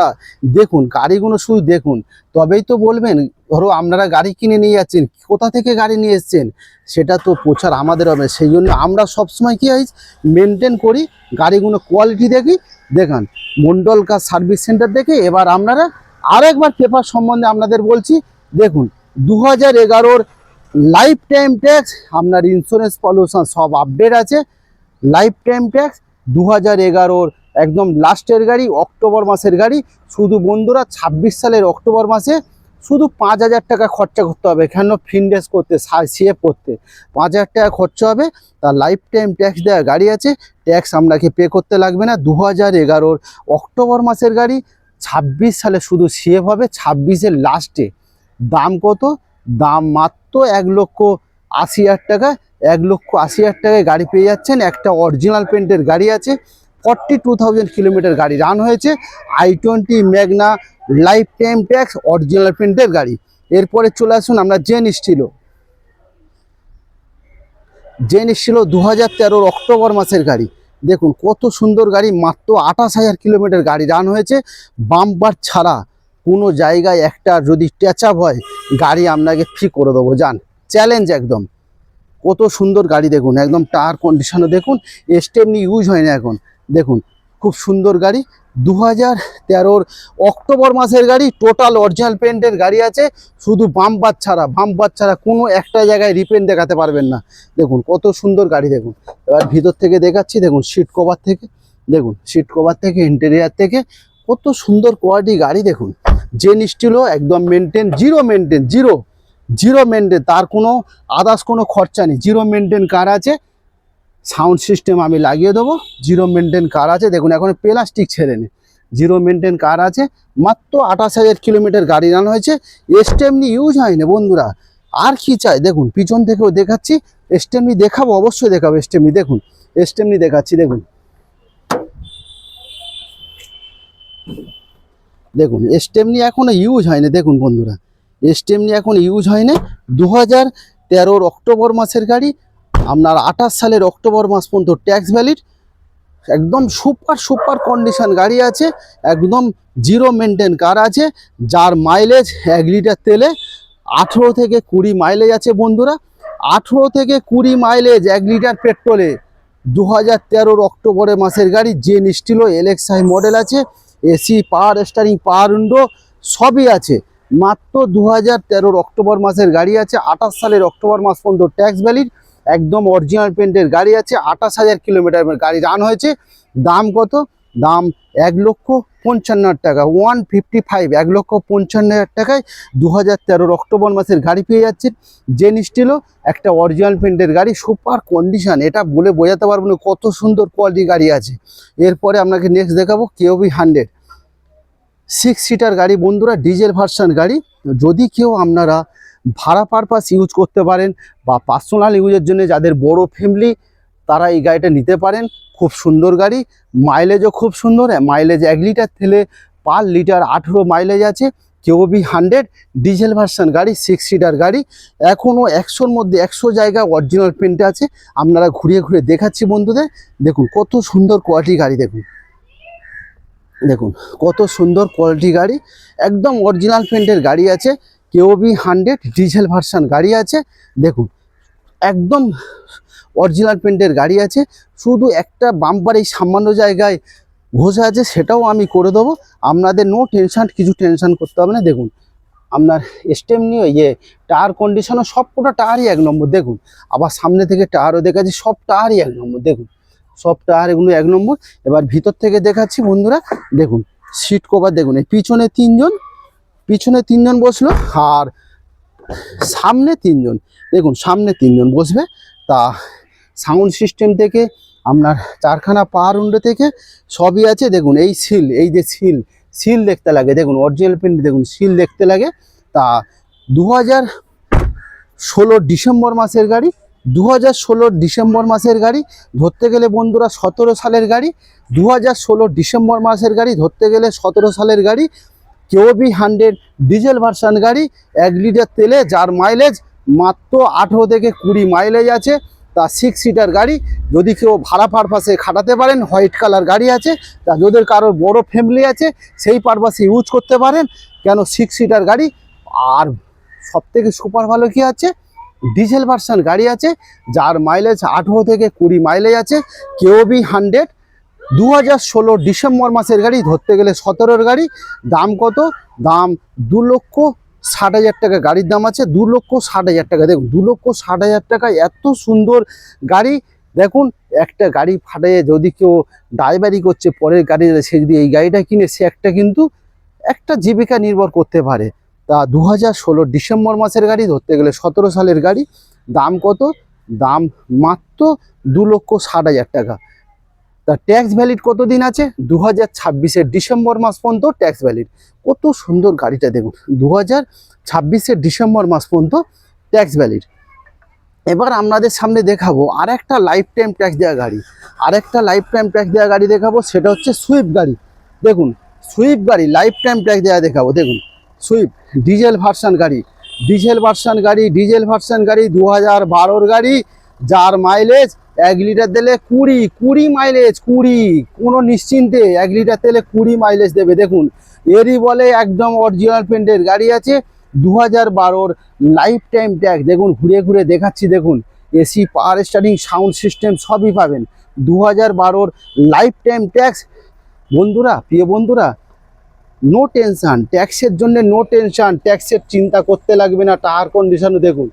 দেখুন গাড়িগুলো শুধু দেখুন, তবেই তো বলবেন। ধরো আপনারা গাড়ি কিনে নিয়ে যাচ্ছেন, কোথা থেকে গাড়ি নিয়ে এসছেন সেটা তো প্রচার আমাদের হবে। সেই জন্য আমরা সবসময় কী হয় মেনটেন করি, গাড়িগুলো কোয়ালিটি দেখি। দেখান মন্ডল কার সার্ভিস সেন্টার দেখে। এবার আপনারা আরেকবার পেপার সম্বন্ধে আপনাদের বলছি। দেখুন 2011 লাইফ টাইম ট্যাক্স, আপনার ইন্স্যুরেন্স পলিউশন সব আপডেট আছে। লাইফ টাইম ট্যাক্স 2011 একদম লাস্টের গাড়ি, অক্টোবর মাসের গাড়ি। শুধু বন্ধুরা 26 সালের অক্টোবর মাসে শুধু 5,000 টাকা খরচা করতে হবে, এখানে ফিনডেস করতে, সিএফ করতে 5,000 টাকা খরচা হবে। তার লাইফ টাইম ট্যাক্স দেওয়া গাড়ি আছে, ট্যাক্স আপনাকে পে করতে লাগবে না। 2011 অক্টোবর মাসের গাড়ি, 26 সালে শুধু সিএফ হবে 26-এর লাস্টে। দাম কত? দাম মাত্র 1,80,000 টাকা। 1,80,000 টাকায় গাড়ি পেয়ে যাচ্ছেন। একটা অরিজিনাল পেন্টের গাড়ি আছে, 42,000 কিলোমিটার গাড়ি রান হয়েছে। i20 মেঘনা লাইফ টাইম ট্যাক্স অরিজিনাল পেন্টের গাড়ি। এরপরে চলে আসুন আমরা জেন স্টিলো 2013 অক্টোবর মাসের গাড়ি। দেখুন কত সুন্দর গাড়ি, মাত্র 28,000 কিলোমিটার গাড়ি রান হয়েছে। বাম্পার ছাড়া কোনো জায়গায় একটা যদি ট্যাচ আপ হয়, গাড়ি আপনাকে ফ্রি করে দেবো, যান চ্যালেঞ্জ একদম। কত সুন্দর গাড়ি দেখুন, একদম টায়ার কন্ডিশনও দেখুন, স্টেপনি ইউজ হয় না এখন। দেখুন খুব সুন্দর গাড়ি, 2013 অক্টোবর মাসের গাড়ি, টোটাল অরিজিনাল পেন্টের গাড়ি আছে। শুধু বাম্পার ছাড়া কোনো একটা জায়গায় রিপেন্ট দেখাতে পারবেন না। দেখুন কত সুন্দর গাড়ি দেখুন। এবার ভিতর থেকে দেখাচ্ছি, দেখুন সিট কভার থেকে, দেখুন সিট কভার থেকে, ইন্টেরিয়ার থেকে কত সুন্দর কোয়ালিটি গাড়ি। দেখুন জেন স্টিলও একদম মেনটেন, জিরো মেনটেন, তার কোনো আদার্স কোনো খরচা নেই, জিরো মেনটেন কার আছে। সাউন্ড সিস্টেম আমি লাগিয়ে দেবো, জিরো মেনটেন কার আছে। দেখুন এখন প্লাস্টিক ছেড়ে নে, জিরো মেনটেন কার আছে। মাত্র 28,000 কিলোমিটার গাড়ি রান হয়েছে। স্টেপনি ইউজ হয়নি বন্ধুরা, আর কি চাই। দেখুন পিছন থেকেও দেখাচ্ছি, স্টেপনি দেখাবো, অবশ্যই দেখাবো স্টেপনি। দেখুন স্টেপনি দেখাচ্ছি, দেখুন দেখুন স্টেপনি এখনো ইউজ হয়নি। দেখুন বন্ধুরা স্টেপনি এখন ইউজ হয়নি। 2013 অক্টোবর মাসের গাড়ি, আপনার 28 সালের অক্টোবর মাস পর্যন্ত ট্যাক্স ভ্যালিড। একদম সুপার কন্ডিশন গাড়ি আছে, একদম জিরো মেনটেন কার আছে। যার মাইলেজ 1 লিটার তেলে 18 থেকে 20 মাইলেজ আছে বন্ধুরা। 18 থেকে 20 মাইলেজ 1 লিটার পেট্রোলে। 2013 অক্টোবরের মাসের গাড়ি, জেন স্টিলো এলএক্সআই মডেল আছে। AC, power steering, power window সবই আছে। মাত্র 2013 অক্টোবর মাসের গাড়ি আছে, 28 সালের অক্টোবর মাস পর্যন্ত ট্যাক্স ভ্যালিড। একদম অরিজিনাল পেন্টের গাড়ি আছে, 28,000 কিলোমিটার গাড়ি রান হয়েছে। দাম কত? দাম 1,55,000 টাকা, 155, 1,55,000 টাকায় 2013 অক্টোবর মাসের গাড়ি পেয়ে যাচ্ছেন। জেন স্টিলও একটা অরিজিনাল পেন্টের গাড়ি, সুপার কন্ডিশন, এটা বলে বোঝাতে পারবো না কত সুন্দর কোয়ালিটি গাড়ি আছে। এরপরে আপনাকে নেক্সট দেখাবো কেওবি 100 6 সিটার গাড়ি বন্ধুরা, ডিজেল ভার্সন গাড়ি। যদি কেউ আপনারা ভাড়া পারপাস ইউজ করতে পারেন বা পার্সোনাল ইউজের জন্য যাদের বড় ফ্যামিলি, তারা এই গাড়িটা নিতে পারেন। খুব সুন্দর গাড়ি, মাইলেজও খুব সুন্দর। মাইলেজ 1 লিটার তেলে পার লিটার 18 মাইলেজ আছে। কেওবি 100 ডিজেল ভার্সন গাড়ি, 6 সিটার গাড়ি। এখনও 100-র মধ্যে 100 জায়গা অরিজিনাল পেন্টে আছে। আপনারা ঘুরিয়ে ঘুরিয়ে দেখাচ্ছি বন্ধুদের। দেখুন কত সুন্দর কোয়ালিটি গাড়ি, দেখুন দেখুন কত সুন্দর কোয়ালিটি গাড়ি, একদম অরিজিনাল পেন্টের গাড়ি আছে। কেওবি 100 ডিজেল ভার্সন গাড়ি আছে। দেখুন একদম অরিজিনাল পেন্টের গাড়ি আছে। শুধু একটা বাম্পার এই সামান্য জায়গায় ঘষে আছে, সেটাও আমি করে দেবো। আপনাদের নো টেনশন, কিছু টেনশন করতে হবে না। দেখুন আপনার স্টেপনি, টায়ার কন্ডিশনও সব কটা টায়ারই 1 নম্বর। দেখুন আবার সামনে থেকে টায়ারও দেখাচ্ছি, সব টায়ারই 1 নম্বর। দেখুন সব টায়ার এগুলো 1 নম্বর। এবার ভিতর থেকে দেখাচ্ছি বন্ধুরা, দেখুন সিট কভার দেখুন, এই পিছনে তিনজন বসলো আর সামনে তিনজন, দেখুন সামনে তিনজন বসবে। তা সাউন্ড সিস্টেম থেকে আপনার 4খানা পাওয়ার উইন্ডো থেকে সবই আছে। দেখুন এই সিল, এই যে সিল দেখতে লাগে, দেখুন অরিজিনাল পেন্ট, দেখুন সিল দেখতে লাগে। তা 2016 ডিসেম্বর মাসের গাড়ি, 2016 ডিসেম্বর মাসের গাড়ি, ধরতে গেলে বন্ধুরা 17 সালের গাড়ি, 2016 ডিসেম্বর মাসের গাড়ি, ধরতে গেলে 17 সালের গাড়ি। কেওবি 100 ডিজেল ভার্সন গাড়ি, 1 লিটার তেলে, যার মাইলেজ মাত্র 18 থেকে 20 মাইলেজ আছে। তা 6 সিটার গাড়ি, যদি কেউ ভাড়া পারপাসে খাটাতে পারেন, হোয়াইট কালার গাড়ি আছে। তা যদি কারোর বড় ফ্যামিলি আছে সেই পারপাসে ইউজ করতে পারেন, কেন 6 সিটার গাড়ি। আর সব থেকে সুপার ভালো কি আছে, ডিজেল ভার্সন গাড়ি আছে, যার মাইলেজ 18 থেকে 20 মাইলেজ আছে। কেওবি 100 2016 ডিসেম্বর মাসের গাড়ি, ধরতে গেলে 17-র গাড়ি। দাম কত? দাম 2,60,000 টাকা গাড়ির দাম আছে, 2,60,000 টাকা। দেখুন 2,60,000 টাকা এত সুন্দর গাড়ি। দেখুন একটা গাড়ি ফাটিয়ে যদি কেউ ড্রাইভারি করছে পরের গাড়িতে, সে যদি এই গাড়িটা কিনে সে কিন্তু একটা জীবিকা নির্ভর করতে পারে। তা 2016 ডিসেম্বর মাসের গাড়ি, ধরতে গেলে 17 সালের গাড়ি। দাম কত? দাম মাত্র 2,60,000 টাকা। তা ট্যাক্স ভ্যালিড কত দিন আছে? 2026-এর ডিসেম্বর মাস পর্যন্ত ট্যাক্স ভ্যালিড। কত সুন্দর গাড়িটা দেখুন, 2026-এর ডিসেম্বর মাস পর্যন্ত ট্যাক্স ভ্যালিড। এবার আপনাদের সামনে দেখাবো আরেকটা লাইফ টাইম ট্যাক্স দেওয়া গাড়ি, দেখাবো। সেটা হচ্ছে সুইফট গাড়ি। দেখুন সুইফট গাড়ি লাইফ টাইম ট্যাক্স দেওয়া দেখাবো। দেখুন সুইফট ডিজেল ভার্সন গাড়ি, 2012-র গাড়ি, যার মাইলেজ 1 লিটার তেলে 20 মাইলেজ, 20 কোনো নিশ্চিন্তে 1 লিটার তেলে 20 মাইলেজ দেবে। দেখুন এরই বলে একদম অরিজিনাল পেন্টের গাড়ি আছে। 2012-র লাইফ টাইম ট্যাক্স, দেখুন ঘুরে ঘুরে দেখাচ্ছি। দেখুন AC, power steering, sound system সবই পাবেন। 2012-র লাইফ টাইম ট্যাক্স বন্ধুরা, প্রিয় বন্ধুরা, নো টেনশান ট্যাক্সের জন্য, নো টেনশান, ট্যাক্সের চিন্তা করতে লাগবে না। টায়ার কন্ডিশনও দেখুন,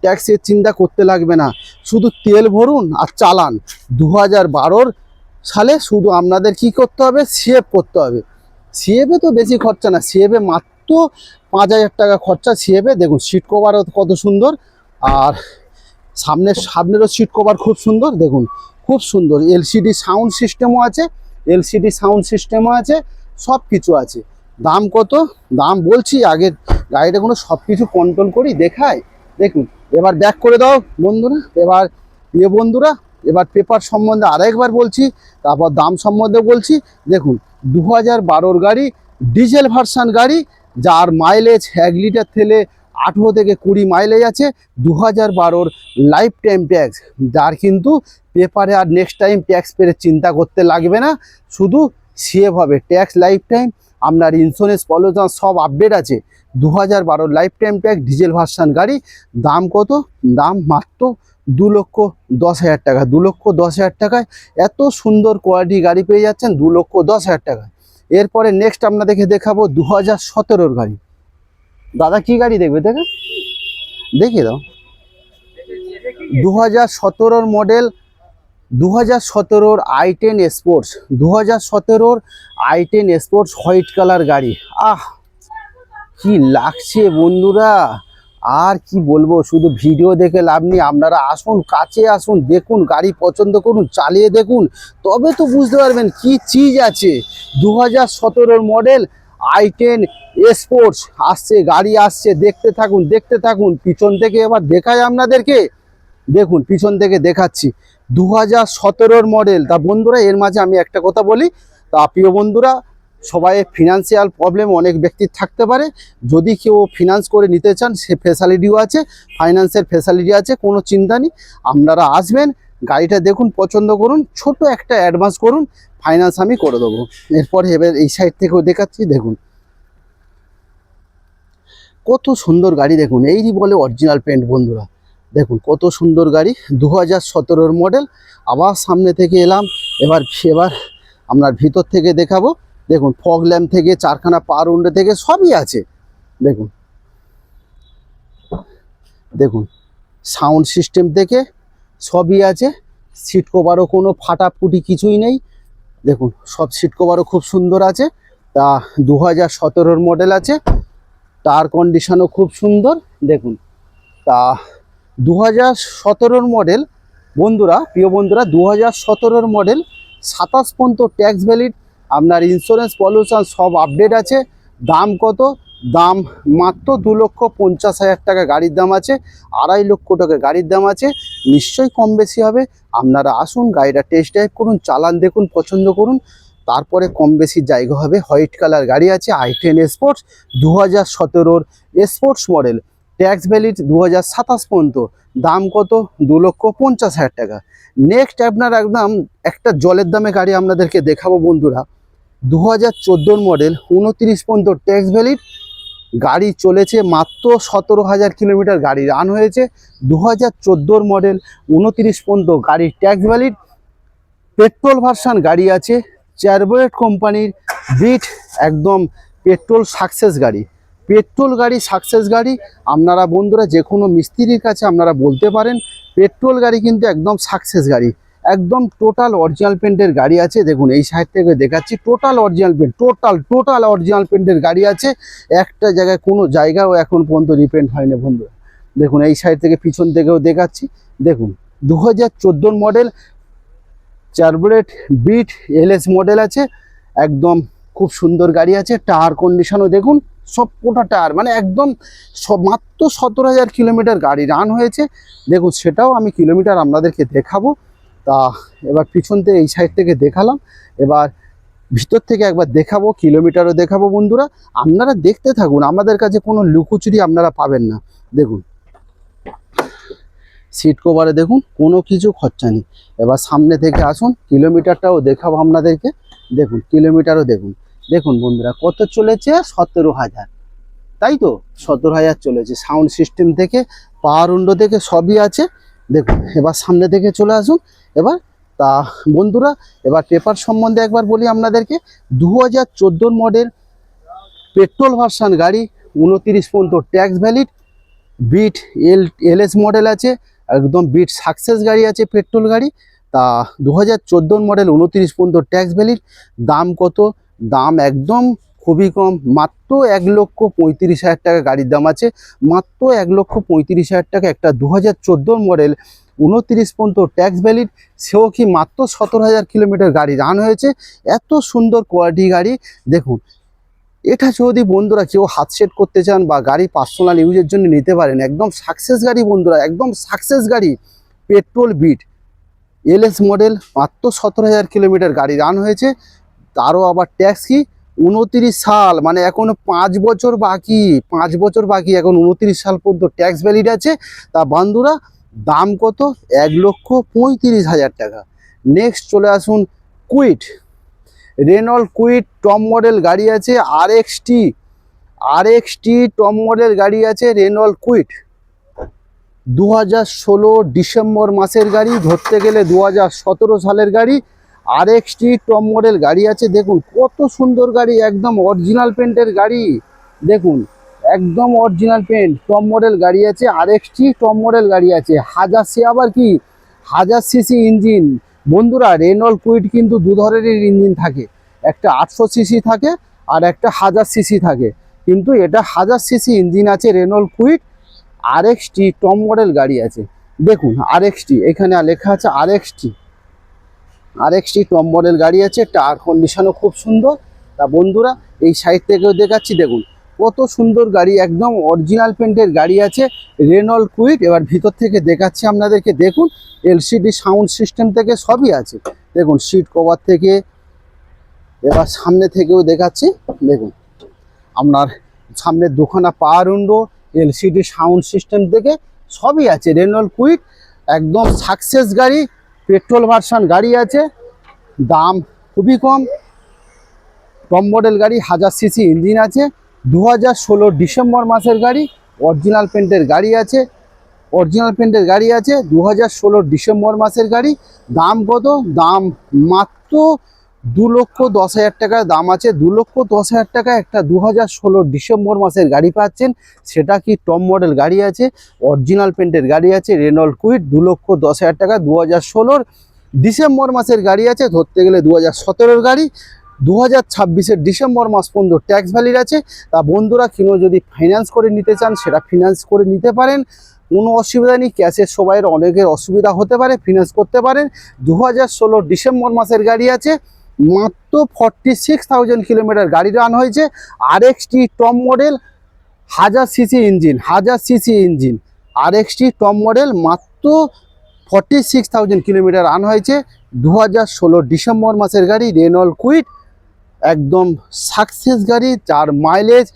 ট্যাক্সের চিন্তা করতে লাগবে না, শুধু তেল ভরুন আর চালান। 2012 সালে শুধু আপনাদের কি করতে হবে, সিএফ করতে হবে। সিএফে তো বেশি খরচা না, সিএফে মাত্র 5,000 টাকা খরচা সিএফে। দেখুন সিট কভারও কত সুন্দর, আর সামনেরও সিট কভার খুব সুন্দর। দেখুন খুব সুন্দর, এলসিডি সাউন্ড সিস্টেমও আছে, সব কিছু আছে। দাম কত? দাম বলছি, আগে গাড়িটা কোনো সব কিছু কন্ট্রোল করি দেখায়। দেখুন এবার ব্যাক করে দাও বন্ধুরা। এবার পেপার সম্বন্ধে আরেকবার বলছি, তারপর দাম সম্বন্ধে বলছি। দেখুন 2012-র গাড়ি, ডিজেল ভার্সন গাড়ি, যার মাইলেজ 1 লিটার তেলে 18 থেকে 20 মাইলেজ আছে। 2012-র লাইফ টাইম ট্যাক্স, যার কিন্তু পেপারে আর নেক্সট টাইম ট্যাক্স পেরে চিন্তা করতে লাগবে না, শুধু সেভ হবে ট্যাক্স লাইফ টাইম। আপনার ইন্স্যুরেন্স পলিউশন সব আপডেট আছে। 2012-র lifetime tax diesel version গাড়ি। দাম কত? দাম মাত্র 2,10,000 টাকা। 2,10,000 টাকায় এত সুন্দর কোয়ালিটি গাড়ি পেয়ে যাচ্ছেন 2,10,000 টাকায়। এরপরে নেক্সট আপনাদেরকে দেখাবো 2017-র গাড়ি। দাদা কি গাড়ি দেখবে? দেখিয়ে দাও। 2017-র মডেল, 2017-র i10 স্পোর্টস, 2017-র i10 স্পোর্টস হোয়াইট কালার গাড়ি। কি লাগছে বন্ধুরা, আর কি বলবো, শুধু ভিডিও দেখে লাভ নেই। আপনারা আসুন, কাছে আসুন, দেখুন, গাড়ি পছন্দ করুন, চালিয়ে দেখুন, তবে তো বুঝতে পারবেন কি চিজ আছে। 2017-র মডেল i10 স্পোর্টস গাড়ি আসছে, দেখতে থাকুন। পিছন থেকে এবার দেখায় আপনাদেরকে, দেখুন পিছন থেকে দেখাচ্ছি। 2017-র মডেল। তা বন্ধুরা এর মাঝে আমি একটা কথা বলি, তা প্রিয় বন্ধুরা, সবাই ফিনান্সিয়াল প্রবলেম অনেক ব্যক্তির থাকতে পারে। যদি কেউ ফিনান্স করে নিতে চান, সে ফ্যাসিলিটিও আছে, ফাইন্যান্সের ফ্যাসিলিটি আছে, কোনো চিন্তা নেই। আপনারা আসবেন, গাড়িটা দেখুন, পছন্দ করুন, ছোট একটা অ্যাডভান্স করুন, ফাইন্যান্স আমি করে দেবো। এরপরে এবার এই সাইড থেকেও দেখাচ্ছি। দেখুন কত সুন্দর গাড়ি, দেখুন এই বলে অরিজিনাল পেন্ট বন্ধুরা। দেখুন কত সুন্দর গাড়ি, 2017-র মডেল। আবার সামনে থেকে এলাম, এবার আপনার ভিতর থেকে দেখাবো। দেখুন ফগ ল্যাম্প থেকে 4খানা পাওয়ার উইন্ডো থেকে সবই আছে। দেখুন সাউন্ড সিস্টেম থেকে সবই আছে, সিট কভারও কোনো ফাটাফুটি কিছুই নেই, দেখুন সব সিট কভারও খুব সুন্দর আছে। তা 2017 মডেল আছে, টায়ার কন্ডিশনও খুব সুন্দর দেখুন। তা 2017 মডেল বন্ধুরা, প্রিয় বন্ধুরা, 2017 মডেল 27 পর্যন্ত ট্যাক্স ভ্যালিড, আপনার ইন্স্যুরেন্স পলিউশন সব আপডেট আছে। দাম কত? দাম মাত্র 2,50,000 টাকা গাড়ির দাম আছে, 2.5 লক্ষ টাকা গাড়ির দাম আছে। নিশ্চয়ই কম বেশি হবে, আপনারা আসুন গাড়িটা টেস্ট ড্রাইভ করুন, চালান দেখুন, পছন্দ করুন, তারপরে কম বেশি জায়গা হবে। হোয়াইট কালার গাড়ি আছে, i10 sports 2017 sports model, tax valid 2027 পর্যন্ত, দাম কত? 2,50,000 টাকা। নেক্সট আপনার একদম একটা জলের দামে গাড়ি আপনাদেরকে দেখাবো বন্ধুরা, 2014 মডেল 29 পর্যন্ত ট্যাক্স ভ্যালিড, গাড়ি চলেছে মাত্র 17,000 কিলোমিটার গাড়ি রান হয়েছে। 2014 মডেল 29 পর্যন্ত গাড়ির ট্যাক্স ভ্যালিড, পেট্রোল ভার্সান গাড়ি আছে, চারবোয়েট কোম্পানির বিট, একদম পেট্রোল সাকসেস গাড়ি, পেট্রোল গাড়ি সাকসেস গাড়ি। আপনারা বন্ধুরা যে কোনো মিস্ত্রির কাছে আপনারা বলতে পারেন, পেট্রোল গাড়ি কিন্তু একদম সাকসেস গাড়ি, একদম টোটাল অরিজিনাল পেন্টের গাড়ি আছে। দেখুন এই সাইড থেকে দেখাচ্ছি, total original paint, total original পেন্টের গাড়ি আছে, একটা জায়গায় কোনো জায়গাও এখন পর্যন্ত রিপেন্ট হয়নি বন্ধুরা। দেখুন এই সাইড থেকে পিছন থেকেও দেখাচ্ছি, দেখুন 2014 মডেল চারবোরেট বিট এলএস মডেল আছে, একদম খুব সুন্দর গাড়ি আছে। টায়ার কন্ডিশনও দেখুন, সব কোটা টায়ার, মানে একদম সব মাত্র 17,000 কিলোমিটার গাড়ি রান হয়েছে। দেখুন সেটাও আমি কিলোমিটার আপনাদেরকে দেখাবো। তা এবার পিছন থেকে এই সাইড থেকে দেখালাম, এবার ভিতর থেকে একবার দেখাবো, কিলোমিটারও দেখাবো বন্ধুরা। আপনারা দেখতে থাকুন, আমাদের কাছে কোনো লুকোচুরি আপনারা পাবেন না। দেখুন সিট কভারে দেখুন কোনো কিছু খরচা নেই। এবার সামনে থেকে আসুন, কিলোমিটারটাও দেখাবো আপনাদেরকে। দেখুন কিলোমিটারও দেখুন, দেখুন বন্ধুরা কত চলেছে? 17,000, তাই তো 17,000 চলেছে। সাউন্ড সিস্টেম থেকে পাওয়ার উইন্ডো থেকে সবই আছে। দেখুন এবার সামনে থেকে চলে আসুন। এবার তা বন্ধুরা এবার পেপার সম্বন্ধে একবার বলি আপনাদেরকে, 2014 মডেল পেট্রোল ভার্সান গাড়ি, 29 পর্যন্ত tax valid, Beat LS model আছে, একদম বিট সাকসেস গাড়ি আছে, পেট্রোল গাড়ি। তা 2014 মডেল 29 পর্যন্ত ট্যাক্স ভ্যালিড, দাম কত? দাম একদম খুবই কম, মাত্র 1,35,000 টাকা গাড়ির দাম আছে, মাত্র 1,35,000 টাকা একটা 2014 মডেল 29 পর্যন্ত ট্যাক্স ভ্যালিড, সেও কি মাত্র 17,000 কিলোমিটার গাড়ি রান হয়েছে। এত সুন্দর কোয়ালিটি গাড়ি দেখুন। এটা যদি বন্ধুরা কেউ হাত সেট করতে চান বা গাড়ি পার্সোনাল ইউজের জন্য নিতে পারেন, একদম সাকসেস গাড়ি বন্ধুরা, একদম সাকসেস গাড়ি, পেট্রোল বিট এলএস মডেল, মাত্র 17,000 কিলোমিটার গাড়ি রান হয়েছে। তারও আবার ট্যাক্স কি 29 সাল, মানে এখনো 5 বছর বাকি, 5 বছর বাকি, এখন 29 সাল পর্যন্ত ট্যাক্স ভ্যালিড আছে। তা বন্ধুরা দাম কত? 1,35,000 টাকা। নেক্সট চলে আসুন Kwid, Renault Kwid top model গাড়ি আছে, আরএক্সটি টপ মডেল গাড়ি আছে, রেনল্ট কুইট 2016 ডিসেম্বর মাসের গাড়ি, ধরতে গেলে 2017 সালের গাড়ি, আরএক্সটি টপ মডেল গাড়ি আছে। দেখুন কত সুন্দর গাড়ি, একদম অরিজিনাল পেন্টের গাড়ি, দেখুন একদম অরিজিনাল পেন্ট, টপ মডেল গাড়ি আছে, আরএক্সটি টপ মডেল গাড়ি আছে। আবার কি 1000 সিসি ইঞ্জিন বন্ধুরা। রেনল্ট কুইট কিন্তু দু ধরনের ইঞ্জিন থাকে, একটা 800 সিসি থাকে আর একটা 1000 সিসি থাকে, কিন্তু এটা 1000 সিসি ইঞ্জিন আছে রেনল্ট কুইট, আরএক্সটি টপ মডেল গাড়ি আছে। দেখুন আরএক্সটি এখানে লেখা আছে, আরএক্সটি টপ মডেল গাড়ি আছে, টায়ার কন্ডিশনও খুব সুন্দর। তা বন্ধুরা এই সাইড থেকেও দেখাচ্ছি, দেখুন কত সুন্দর গাড়ি, একদম অরিজিনাল পেন্টের গাড়ি আছে রেনল্ট কুইট। এবার ভিতর থেকে দেখাচ্ছি আপনাদেরকে, দেখুন এলসিডি সাউন্ড সিস্টেম থেকে সবই আছে, দেখুন সিট কভার থেকে। এবার সামনে থেকেও দেখাচ্ছি, দেখুন আপনার সামনে দুখানা পাওয়ার উইন্ডো, এলসিডি সাউন্ড সিস্টেম থেকে সবই আছে। রেনল্ট কুইট একদম সাকসেস গাড়ি, পেট্রোল ভার্সন গাড়ি আছে, দাম খুবই কম, টপ মডেল গাড়ি, 1000 সিসি ইঞ্জিন আছে, 2016 ডিসেম্বর মাসের গাড়ি, অরিজিনাল পেন্টের গাড়ি আছে, 2016 ডিসেম্বর মাসের গাড়ি। দাম কত? দাম মাত্র 2,10,000 টাকার দাম আছে। 2,10,000 টাকা একটা 2016 ডিসেম্বর মাসের গাড়ি পাচ্ছেন। সেটা কি টপ মডেল গাড়ি আছে, অরিজিনাল পেন্টের গাড়ি আছে, রেনল্ট কুইড। 2,10,000 টাকা 2016 ডিসেম্বর মাসের গাড়ি আছে, ধরতে গেলে 2017 গাড়ি। 2026 ডিসেম্বর মাস পর্যন্ত ট্যাক্স ভ্যালিড আছে। তা বন্ধুরা কিনো যদি ফাইন্যান্স করে নিতে চান সেটা ফিনান্স করে নিতে পারেন, কোনো অসুবিধা নেই। ক্যাশের সবাইয়ের অনেকের অসুবিধা হতে পারে, ফিনান্স করতে পারেন। 2016 ডিসেম্বর মাসের গাড়ি আছে, মাত্র 46,000 কিলোমিটার গাড়ি রান হয়েছে। RXT top model 1000 CC engine RXT top model মাত্র 46,000 কিলোমিটার রান হয়েছে। 2016 ডিসেম্বর মাসের গাড়ি, রেনল্ট কুইড, একদম সাকসেস গাড়ি, যার মাইলেজ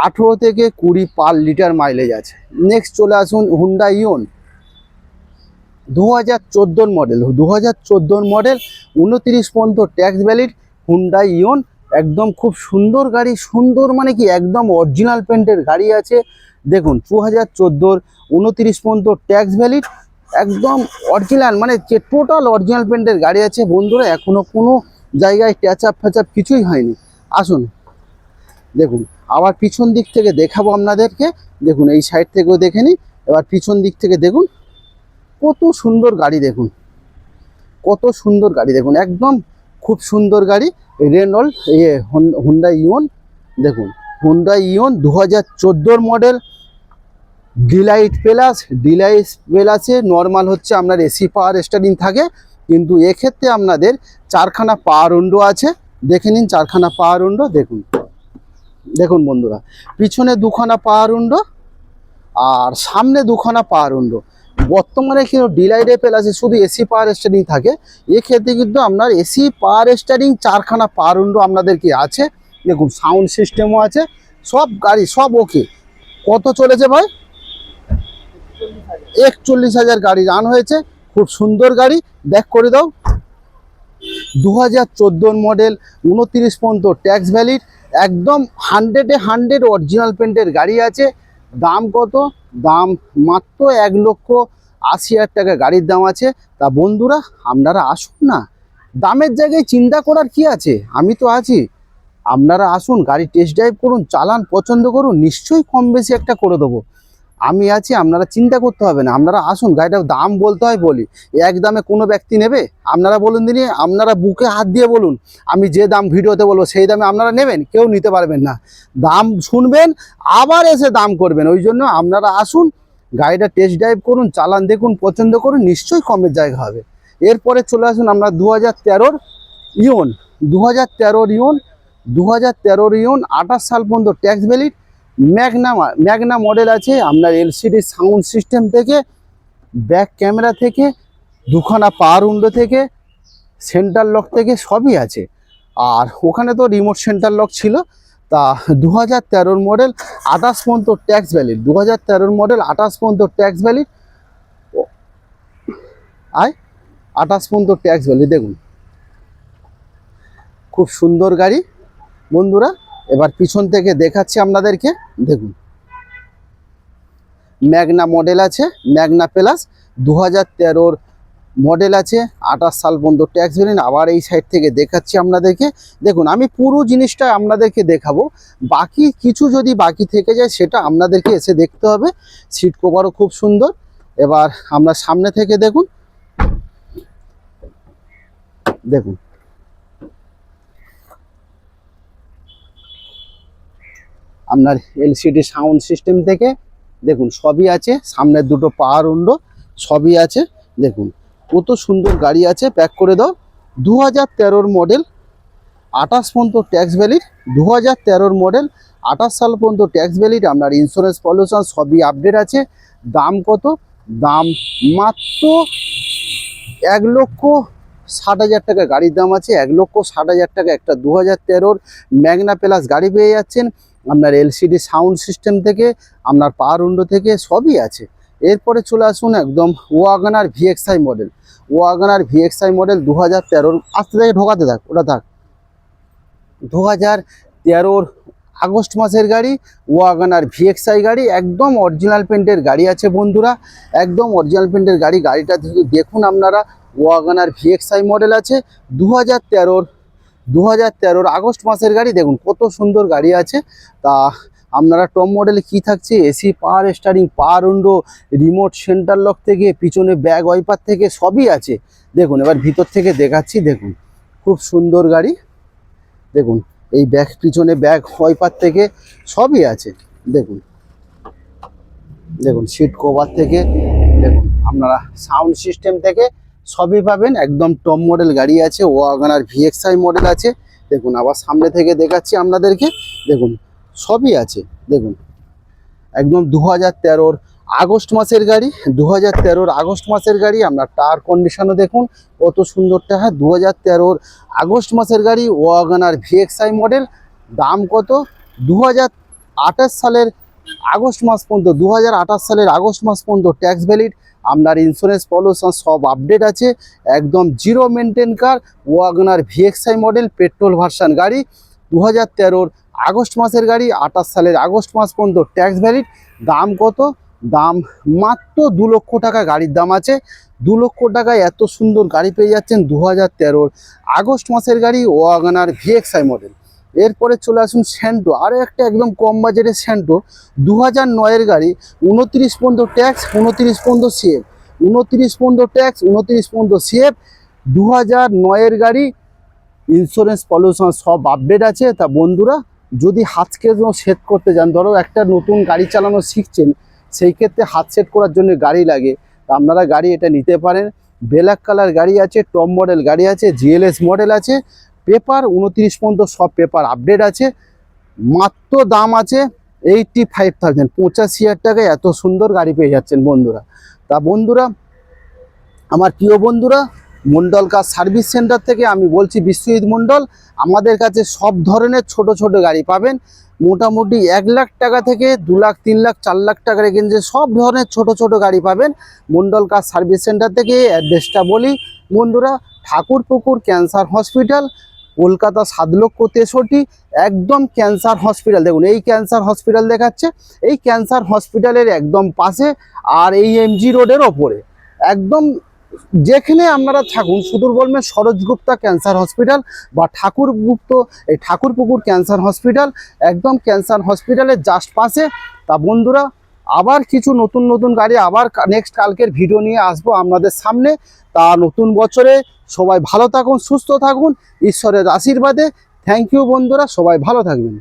18 থেকে 20 পার লিটার মাইলেজ আছে। নেক্সট চলে আসুন হুন্ডা ইওন 2014 মডেল, 2014 মডেল 29 পর্যন্ত ট্যাক্স ভ্যালিড হুন্ডা ইওন। একদম খুব সুন্দর গাড়ি, সুন্দর মানে কি একদম অরিজিনাল পেন্টের গাড়ি আছে। দেখুন 2014 29 পর্যন্ত ট্যাক্স ভ্যালিড, একদম অরিজিনাল মানে যে টোটাল অরিজিনাল পেন্টের গাড়ি আছে বন্ধুরা। এখনও কোনো জায়গায় ট্যাচআপ ফ্যাচআপ কিছুই হয়নি। আসুন দেখুন, আবার পিছন দিক থেকে দেখাবো আপনাদেরকে। দেখুন এই সাইড থেকেও দেখে নিই, এবার পিছন দিক থেকে দেখুন কত সুন্দর গাড়ি, দেখুন কত সুন্দর গাড়ি, দেখুন একদম খুব সুন্দর গাড়ি। রেনল্ট হুন্ডা ইওন, দেখুন হুন্ডা ইওন 2014 মডেল, ডিলাইট প্লাসে নর্মাল হচ্ছে আপনার এসি পাওয়ার স্টারিং থাকে, কিন্তু এক্ষেত্রে আপনাদের 4খানা পাওয়ার উইন্ডো আছে। দেখে নিন 4খানা পাওয়ার উইন্ডো। দেখুন দেখুন বন্ধুরা, পিছনে 2খানা পাওয়ার উইন্ডো আর সামনে 2খানা পাওয়ার উইন্ডো। বর্তমানে কিন্তু ডিলাইটে প্লাসে শুধু এসি পাওয়ার স্টারিং থাকে, এক্ষেত্রে কিন্তু আপনার এসি পাওয়ার স্টারিং 4খানা পাওয়ার উইন্ডো আপনাদেরকে আছে। দেখুন সাউন্ড সিস্টেমও আছে, সব গাড়ি সব ওকে। কত চলেছে ভাই? 41,000 গাড়ি রান হয়েছে, খুব সুন্দর গাড়ি। ব্যাক করে দাও। 2014 মডেল 29 পর্যন্ত ট্যাক্স ভ্যালিড, একদম 100 অরিজিনাল পেন্টের গাড়ি আছে। দাম কত? দাম মাত্র 1,80,000 টাকা গাড়ির দাম আছে। তা বন্ধুরা আপনারা আসুন না, দামের জায়গায় চিন্তা করার কি আছে, আমি তো আছি। আপনারা আসুন, গাড়ি টেস্ট ড্রাইভ করুন, চালান, পছন্দ করুন, নিশ্চয়ই কম বেশি একটা করে দেবো, আমি আছি। আপনারা চিন্তা করতে হবে না, আপনারা আসুন। গাড়িটার দাম বলতে হয় বলি, এক দামে কোনো ব্যক্তি নেবে? আপনারা বলুন দিনই, আপনারা বুকে হাত দিয়ে বলুন আমি যে দাম ভিডিওতে বলবো সেই দামে আপনারা নেবেন? কেউ নিতে পারবেন না। দাম শুনবেন আবার এসে দাম করবেন। ওই জন্য আপনারা আসুন, গাড়িটা টেস্ট ড্রাইভ করুন, চালান, দেখুন, পছন্দ করুন, নিশ্চয়ই কমের জায়গা হবে। এরপরে চলে আসুন আমরা 2013 ইওন, 2013 ইওন 2013 ইওন 28 সাল পর্যন্ত ট্যাক্স ভ্যালিড। ম্যাগনা মডেল আছে আপনার, এলসিডি সাউন্ড সিস্টেম থেকে, ব্যাক ক্যামেরা থেকে, 2খানা পাওয়ার উইন্ডো থেকে, সেন্টার লক থেকে সবই আছে। আর ওখানে তো রিমোট সেন্টার লক ছিল। তা 2013 মডেল 28 পর্যন্ত ট্যাক্স ভ্যালিড, 2013 মডেল 28 পর্যন্ত ট্যাক্স ভ্যালিড, 28 পর্যন্ত ট্যাক্স ভ্যালিড। দেখুন খুব সুন্দর গাড়ি বন্ধুরা। এবার পিছন থেকে দেখাচ্ছি আপনাদেরকে। দেখুন ম্যাগনা মডেল আছে, ম্যাগনা প্লাস 2013 মডেল আছে, 28 সাল পর্যন্ত ট্যাক্স ভ্যালিড। আবার এই সাইড থেকে দেখাচ্ছি আপনাদেরকে। দেখুন আমি পুরো জিনিসটা আপনাদেরকে দেখাবো, বাকি কিছু যদি বাকি থেকে যায় সেটা আপনাদেরকে এসে দেখতে হবে। সিট কভারও খুব সুন্দর। এবার আমরা সামনে থেকে দেখুন, দেখুন আপনার এলসিডি সাউন্ড সিস্টেম থেকে, দেখুন সবই আছে, সামনের 2টো পাওয়ার উইন্ডো সবই আছে। দেখুন কত সুন্দর গাড়ি আছে। প্যাক করে দাও। 2013 মডেল 28 পর্যন্ত ট্যাক্স ভ্যালিড, 2013 মডেল 28 সাল পর্যন্ত ট্যাক্স ভ্যালিড। আপনার ইন্স্যুরেন্স পলিউশন সবই আপডেট আছে। দাম কত? দাম মাত্র 1,60,000 টাকা গাড়ির দাম আছে। 1,60,000 টাকা একটা 2013 ম্যাগনা প্লাস গাড়ি পেয়ে যাচ্ছেন। আপনার এলসিডি সাউন্ড সিস্টেম থেকে, আপনার পাওয়ার উইন্ডো থেকে সবই আছে। এরপরে চলে আসুন একদম WagonR VXI model, WagonR VXI model 2013, আস্তে থেকে ঢোকাতে থাক, ওটা থাক। 2013 আগস্ট মাসের গাড়ি, ওয়াগনার ভিএক্সআই গাড়ি, একদম অরিজিনাল পেন্টের গাড়ি আছে বন্ধুরা, একদম অরিজিনাল পেন্টের গাড়ি। গাড়িটা দেখুন আপনারা, ওয়াগনার ভিএক্সআই মডেল আছে। 2013 2013 আগস্ট মাসের গাড়ি। দেখুন কত সুন্দর গাড়ি আছে। তা আপনারা টপ মডেলে কি থাকছে, AC, power steering, power window, remote centre lock থেকে পিছনে ব্যাগ ওয়াইপার থেকে সবই আছে। দেখুন এবার ভিতর থেকে দেখাচ্ছি। দেখুন খুব সুন্দর গাড়ি। দেখুন এই ব্যাগ, পিছনে ব্যাগ ওয়াইপার থেকে সবই আছে। দেখুন দেখুন সিট কভার থেকে, দেখুন আপনারা সাউন্ড সিস্টেম থেকে সবই পাবেন। একদম টপ মডেল গাড়ি আছে। ওয়াগনার ভিএক্সআই মডেল আছে। দেখুন আবার সামনে থেকে দেখাচ্ছি আপনাদেরকে। দেখুন সবই আছে। দেখুন একদম 2013 আগস্ট মাসের গাড়ি, 2013 আগস্ট মাসের গাড়ি। আপনার টায়ার কন্ডিশনও দেখুন কত সুন্দরটা। হ্যাঁ 2013 আগস্ট মাসের গাড়ি, ওয়াগনার ভিএক্সআই মডেল। দাম কত? 2028 সালের আগস্ট মাস পর্যন্ত, 2028 সালের আগস্ট মাস পর্যন্ত ট্যাক্স ভ্যালিড। আপনার ইন্স্যুরেন্স পলিউশন সব আপডেট আছে। একদম zero maintain car, Wagon R VXI model, petrol version গাড়ি। 2013 আগস্ট মাসের গাড়ি, 28 সালের আগস্ট মাস পর্যন্ত ট্যাক্স ভ্যালিড। দাম কত? দাম মাত্র 2 লক্ষ টাকা গাড়ির দাম আছে। 2 লক্ষ টাকায় এত সুন্দর গাড়ি পেয়ে যাচ্ছেন। 2013 আগস্ট মাসের গাড়ি, ওয়াগনার ভিএক্সআই মডেল। এরপরে চলে আসুন স্যান্টো, আরও একটা একদম কম বাজেটের স্যান্টো। 2009-এর গাড়ি, 29 পর্যন্ত ট্যাক্স, 29 পর্যন্ত সিএফ, 29 পর্যন্ত ট্যাক্স, 29 পর্যন্ত সিএফ। 2009-এর গাড়ি, ইন্স্যুরেন্স পলিউশন সব আপডেট আছে। তা বন্ধুরা যদি হাতকে সেট করতে যান, ধরো একটা নতুন গাড়ি চালানো শিখছেন, সেই ক্ষেত্রে হাত সেট করার জন্য গাড়ি লাগে, তা আপনারা গাড়ি এটা নিতে পারেন। ব্ল্যাক কালার গাড়ি আছে, টপ মডেল গাড়ি আছে, জিএলএস মডেল আছে। পেপার 29 পর্যন্ত সব পেপার আপডেট আছে। মাত্র দাম আছে 85,000, 85,000 টাকায় এত সুন্দর গাড়ি পেয়ে যাচ্ছেন বন্ধুরা। তা বন্ধুরা আমার প্রিয় বন্ধুরা, মন্ডল কার সার্ভিস সেন্টার থেকে আমি বলছি বিশ্বজিৎ মন্ডল। আমাদের কাছে সব ধরনের ছোট ছোট গাড়ি পাবেন। মোটামুটি 1 লাখ টাকা থেকে 2 লাখ, 3 লাখ, 4 লাখ টাকার রেঞ্জে সব ধরনের ছোট ছোট গাড়ি পাবেন মন্ডল কার সার্ভিস সেন্টার থেকে। অ্যাড্রেসটা বলি বন্ধুরা, ঠাকুরপুকুর ক্যান্সার হসপিটাল, কলকাতা 7,63,000। একদম ক্যান্সার হসপিটাল। দেখুন এই ক্যান্সার হসপিটাল দেখাচ্ছে, এই ক্যান্সার হসপিটালের একদম পাশে, আর এই এমজি রোডের ওপরে একদম। যেখানে আপনারা থাকুন শুধু বলবেন সরোজগুপ্তা ক্যান্সার হসপিটাল বা ঠাকুরপুকুর ক্যান্সার হসপিটাল, একদম ক্যান্সার হসপিটালের জাস্ট পাশে। তা বন্ধুরা আবার কিছু নতুন নতুন গাড়ি আবার নেক্সট কালকের ভিডিও নিয়ে আসবো আপনাদের সামনে। তা নতুন বছরে সবাই ভালো থাকুন, সুস্থ থাকুন, ঈশ্বরের আশীর্বাদে। থ্যাংক ইউ বন্ধুরা, সবাই ভালো থাকবেন।